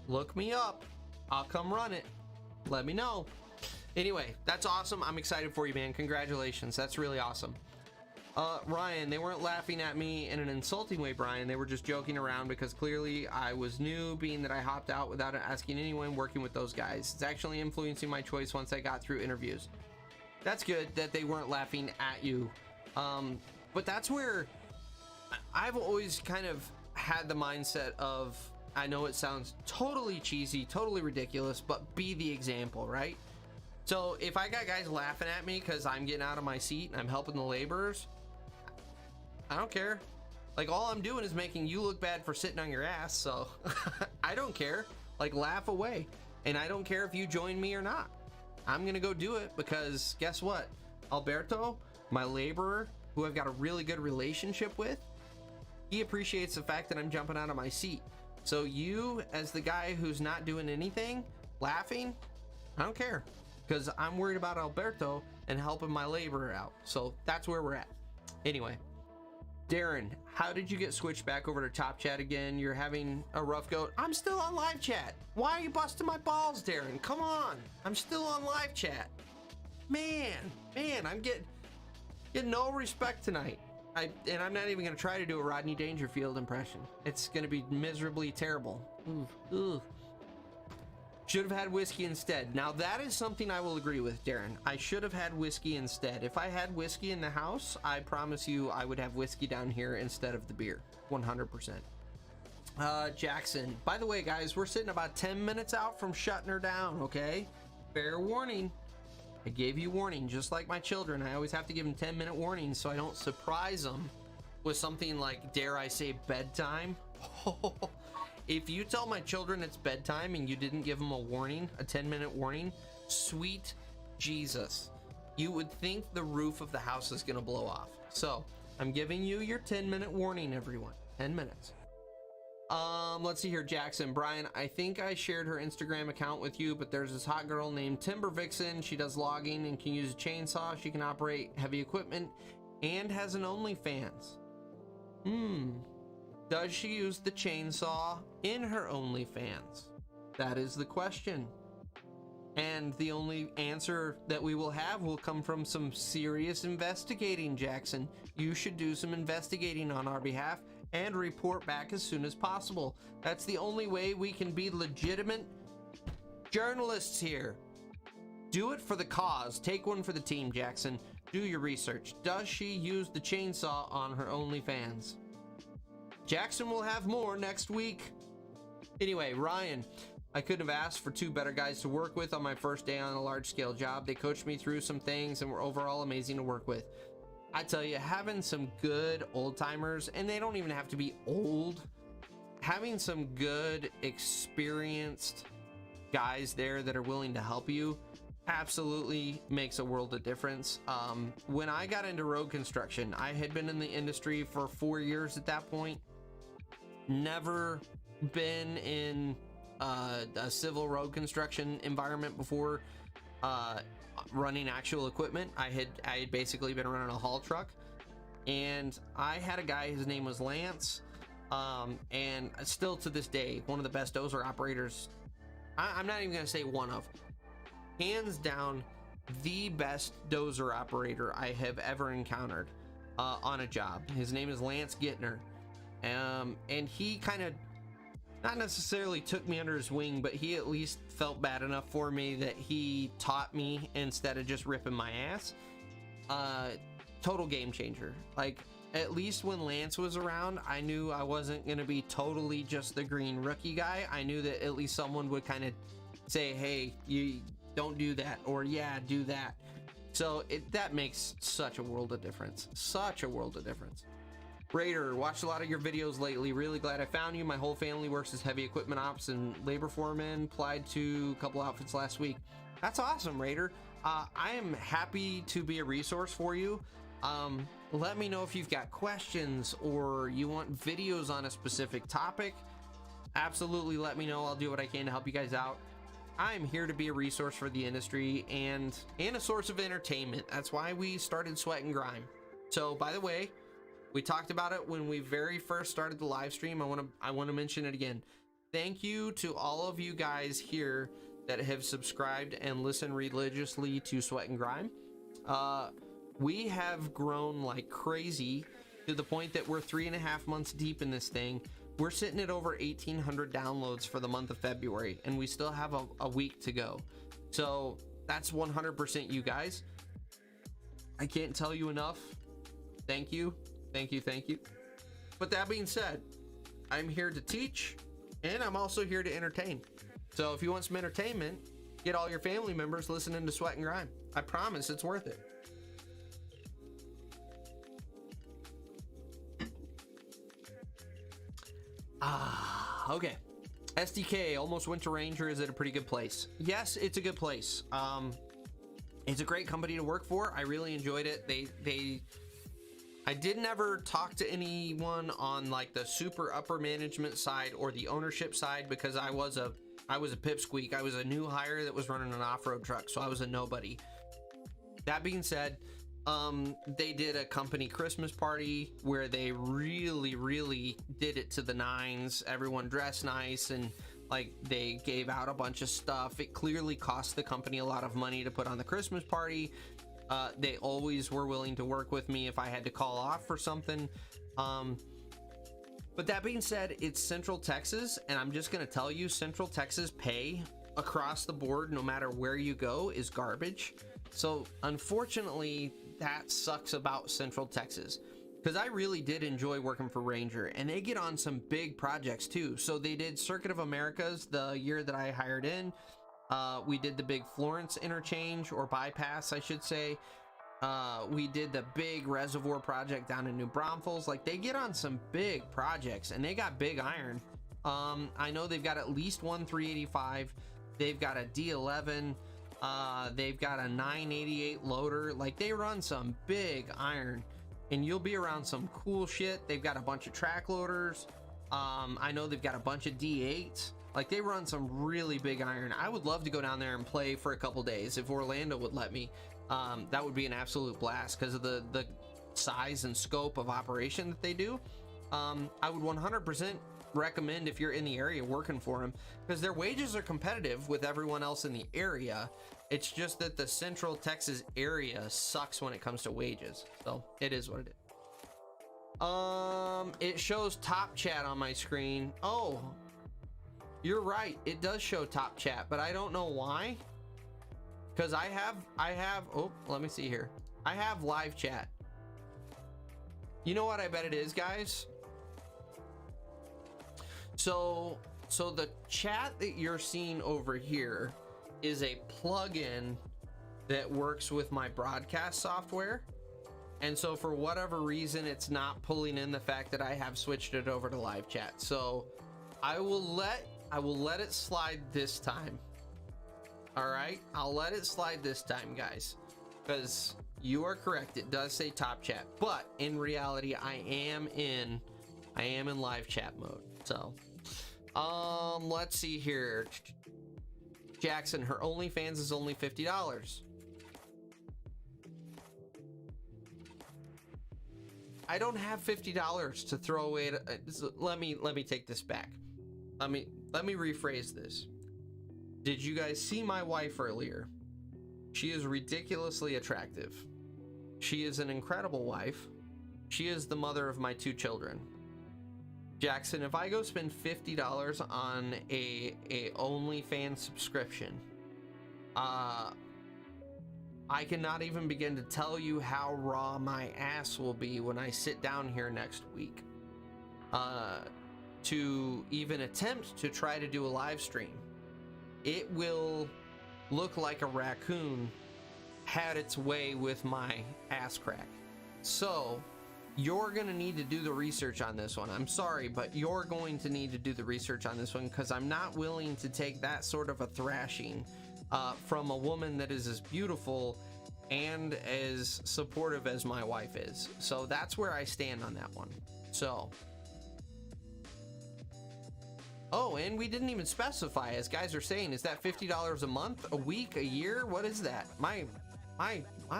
look me up. I'll come run it. Let me know. Anyway, that's awesome. I'm excited for you, man. Congratulations. That's really awesome. Ryan, they weren't laughing at me in an insulting way, Brian. They were just joking around because clearly I was new, being that I hopped out without asking anyone working with those guys. It's actually influencing my choice once I got through interviews. That's good that they weren't laughing at you. But that's where I've always kind of had the mindset of, I know it sounds totally cheesy, totally ridiculous, but be the example, right? So if I got guys laughing at me because I'm getting out of my seat and I'm helping the laborers, I don't care. Like, all I'm doing is making you look bad for sitting on your ass, so I don't care. Like, laugh away. And I don't care if you join me or not. I'm gonna go do it because guess what? Alberto, my laborer, who I've got a really good relationship with, he appreciates the fact that I'm jumping out of my seat. So you, as the guy who's not doing anything, laughing, I don't care. Because I'm worried about Alberto and helping my laborer out. So that's where we're at. Anyway, Darren, how did you get switched back over to Top Chat again? You're having a rough go. I'm still on live chat. Why are you busting my balls, Darren? Come on. I'm still on live chat. Man, I'm getting no respect tonight. And I'm not even going to try to do a Rodney Dangerfield impression. It's going to be miserably terrible. Ooh. Should have had whiskey instead. Now that is something I will agree with, Darren. I should have had whiskey instead. If I had whiskey in the house, I promise you I would have whiskey down here instead of the beer. 100%. Jackson. By the way, guys, we're sitting about 10 minutes out from shutting her down, okay? Fair warning. I gave you warning, just like my children. I always have to give them 10-minute warnings so I don't surprise them with something like, dare I say, bedtime. If you tell my children it's bedtime and you didn't give them a warning, a 10-minute warning, sweet Jesus, you would think the roof of the house is going to blow off. So I'm giving you your 10-minute warning, everyone. 10 minutes. Let's see here, Jackson. Brian, I think I shared her Instagram account with you, but there's this hot girl named Timber Vixen. She does logging and can use a chainsaw. She can operate heavy equipment and has an OnlyFans. Does she use the chainsaw in her OnlyFans? That is the question. And the only answer that we will have will come from some serious investigating, Jackson. You should do some investigating on our behalf and report back as soon as possible. That's the only way we can be legitimate journalists here. Do it for the cause. Take one for the team, Jackson. Do your research. Does she use the chainsaw on her OnlyFans? Jackson will have more next week. Anyway, Ryan, I couldn't have asked for two better guys to work with on my first day on a large-scale job. They coached me through some things and were overall amazing to work with. I tell you, having some good old-timers, and they don't even have to be old, having some good, experienced guys there that are willing to help you absolutely makes a world of difference. When I got into road construction, I had been in the industry for 4 years at that point. Never been in a civil road construction environment before running actual equipment. I had basically been running a haul truck, and I had a guy, his name was Lance, and still to this day, one of the best dozer operators. I'm not even gonna say one of, hands down, the best dozer operator I have ever encountered on a job. His name is Lance Gittner, and he kind of not necessarily took me under his wing, but he at least felt bad enough for me that he taught me instead of just ripping my ass. Total game changer. Like, at least when Lance was around, I knew I wasn't gonna be totally just the green rookie guy. I knew that at least someone would kind of say, hey, you don't do that, or yeah, do that. So that makes such a world of difference. Such a world of difference. Raider, watched a lot of your videos lately. Really glad I found you. My whole family works as heavy equipment ops and labor foreman. Applied to a couple outfits last week. That's awesome, Raider. I am happy to be a resource for you. Let me know if you've got questions or you want videos on a specific topic. Absolutely let me know. I'll do what I can to help you guys out. I'm here to be a resource for the industry and a source of entertainment. That's why we started Sweat and Grime. So, by the way, we talked about it when we very first started the live stream. I want to mention it again. Thank you to all of you guys here that have subscribed and listened religiously to Sweat and Grime. We have grown like crazy to the point that we're 3.5 months deep in this thing. We're sitting at over 1,800 downloads for the month of February, and we still have a week to go. So that's 100% you guys. I can't tell you enough. Thank you. Thank you, thank you. But that being said, I'm here to teach, and I'm also here to entertain. So if you want some entertainment, get all your family members listening to Sweat and Grime. I promise it's worth it. Okay. SDK, almost went to Ranger. Is it a pretty good place? Yes, it's a good place. It's a great company to work for. I really enjoyed it. I didn't ever talk to anyone on like the super upper management side or the ownership side because I was a pipsqueak. I was a new hire that was running an off-road truck, so I was a nobody. That being said, they did a company Christmas party where they really did it to the nines. Everyone dressed nice and like they gave out a bunch of stuff. It clearly cost the company a lot of money to put on the Christmas party. They always were willing to work with me if I had to call off for something. But that being said, it's Central Texas, and I'm just going to tell you, Central Texas pay across the board, no matter where you go, is garbage. So unfortunately, that sucks about Central Texas, because I really did enjoy working for Ranger, and they get on some big projects too. So they did Circuit of Americas the year that I hired in. We did the big Florence interchange, or bypass, I should say. We did the big reservoir project down in New Braunfels. Like, they get on some big projects, and they got big iron. I know they've got at least one 385. They've got a D11. They've got a 988 loader. Like, they run some big iron, and you'll be around some cool shit. They've got a bunch of track loaders. I know they've got a bunch of D8s. Like, they run some really big iron. I would love to go down there and play for a couple days if Orlando would let me. That would be an absolute blast because of the size and scope of operation that they do. I would 100% recommend if you're in the area working for them, because their wages are competitive with everyone else in the area. It's just that the Central Texas area sucks when it comes to wages. So it is what it is. It shows top chat on my screen. Oh, you're right, it does show top chat, but I don't know why. Because I have, oh, let me see here. I have live chat. You know what I bet it is, guys? So the chat that you're seeing over here is a plugin that works with my broadcast software. And so for whatever reason, it's not pulling in the fact that I have switched it over to live chat. So I will let it slide this time. All right, I'll let it slide this time, guys, because you are correct. It does say top chat, but in reality, I am in live chat mode. So Let's see here. Jackson, her OnlyFans is only $50. I don't have $50 to throw away. Let me take this back. Let me rephrase this. Did you guys see my wife earlier? She is ridiculously attractive. She is an incredible wife. She is the mother of my 2 children. Jackson, if I go spend $50 on a OnlyFans subscription, I cannot even begin to tell you how raw my ass will be when I sit down here next week to even attempt to try to do a live stream. It will look like a raccoon had its way with my ass crack. So you're gonna need to do the research on this one. I'm sorry, but you're going to need to do the research on this one, because I'm not willing to take that sort of a thrashing from a woman that is as beautiful and as supportive as my wife is. So that's where I stand on that one. So, oh, and we didn't even specify, as guys are saying, is that $50 a month, a week, a year? What is that? My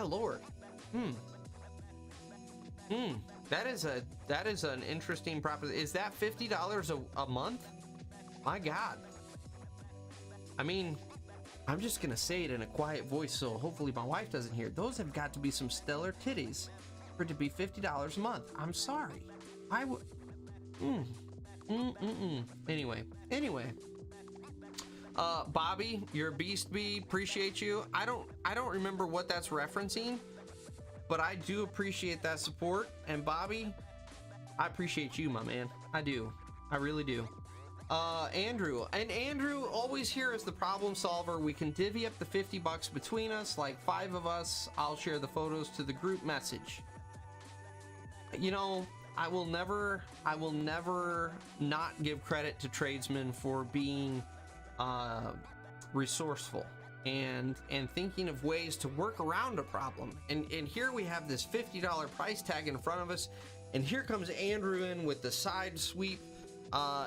lord. That is an interesting proposition. Is that $50 a month? My God. I mean, I'm just gonna say it in a quiet voice, so hopefully my wife doesn't hear. Those have got to be some stellar titties for it to be $50 a month. I'm sorry. I would. Anyway. Bobby, you're a beast bee. Appreciate you. I don't remember what that's referencing, but I do appreciate that support. And Bobby, I appreciate you, my man. I do. I really do. Andrew, always here as the problem solver. We can divvy up the $50 between us, like 5 of us. I'll share the photos to the group message. You know, I will never not give credit to tradesmen for being resourceful and thinking of ways to work around a problem. And here we have this $50 price tag in front of us, and here comes Andrew in with the side sweep.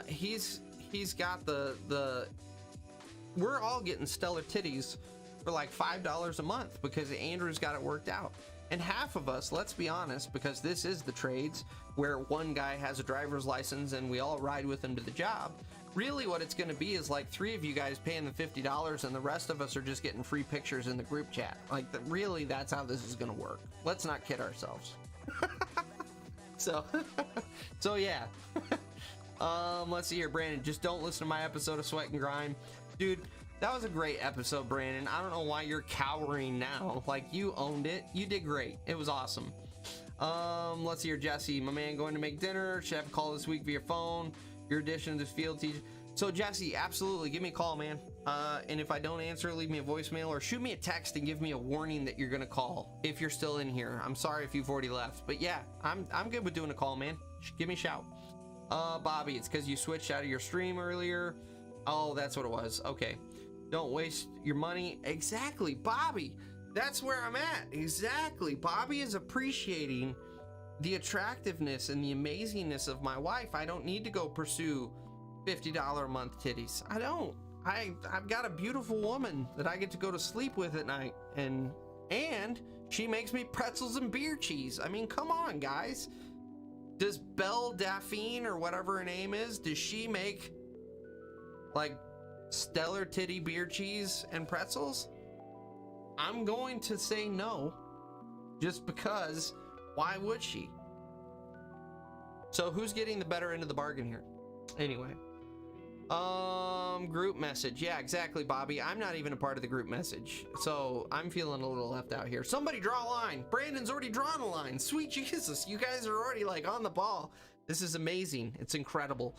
He's got the we're all getting stellar titties for like $5 a month because Andrew's got it worked out. And half of us, let's be honest, because this is the trades where one guy has a driver's license and we all ride with him to the job. Really what it's going to be is like 3 of you guys paying the $50 and the rest of us are just getting free pictures in the group chat. Like, really, that's how this is going to work. Let's not kid ourselves. So yeah. Let's see here, Brandon. Just don't listen to my episode of Sweat and Grime. Dude, that was a great episode, Brandon. I don't know why you're cowering now. Like, you owned it. You did great. It was awesome. Let's see here, Jesse. My man going to make dinner. Should have a call this week via phone. Your addition to this field teacher. So, Jesse, absolutely. Give me a call, man. And if I don't answer, leave me a voicemail or shoot me a text and give me a warning that you're going to call if you're still in here. I'm sorry if you've already left. But, yeah, I'm good with doing a call, man. Give me a shout. Bobby, it's because you switched out of your stream earlier. Oh, that's what it was. Okay. Don't waste your money. Exactly, Bobby. That's where I'm at. Exactly. Bobby is appreciating the attractiveness and the amazingness of my wife. I don't need to go pursue $50 a month titties. I don't. I've got a beautiful woman that I get to go to sleep with at night, and she makes me pretzels and beer cheese. I mean, come on, guys. Does Belle Daphne, or whatever her name is, does she make like stellar titty beer cheese and pretzels? I'm going to say no, just because. Why would she? So who's getting the better end of the bargain here? Anyway, group message. Yeah, exactly, Bobby. I'm not even a part of the group message, so I'm feeling a little left out here. Somebody draw a line. Brandon's already drawn a line. Sweet Jesus, you guys are already like on the ball. This is amazing. It's incredible.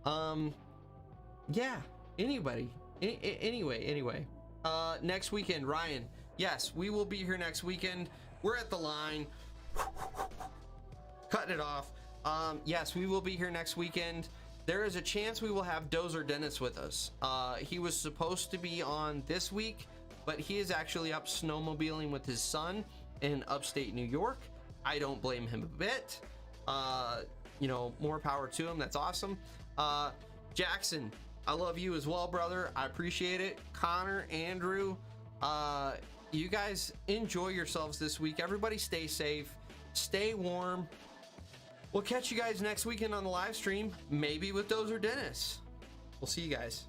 Yeah. Anybody. Anyway. Next weekend, Ryan. Yes, we will be here next weekend. We're at the line. Cutting it off. Yes, we will be here next weekend. There is a chance we will have Dozer Dennis with us. He was supposed to be on this week, but he is actually up snowmobiling with his son in upstate New York. I don't blame him a bit. You know, more power to him. That's awesome. Jackson, I love you as well, brother. I appreciate it. Connor, Andrew, you guys enjoy yourselves this week. Everybody stay safe, stay warm. We'll catch you guys next weekend on the live stream, maybe with Dozer Dennis. We'll see you guys.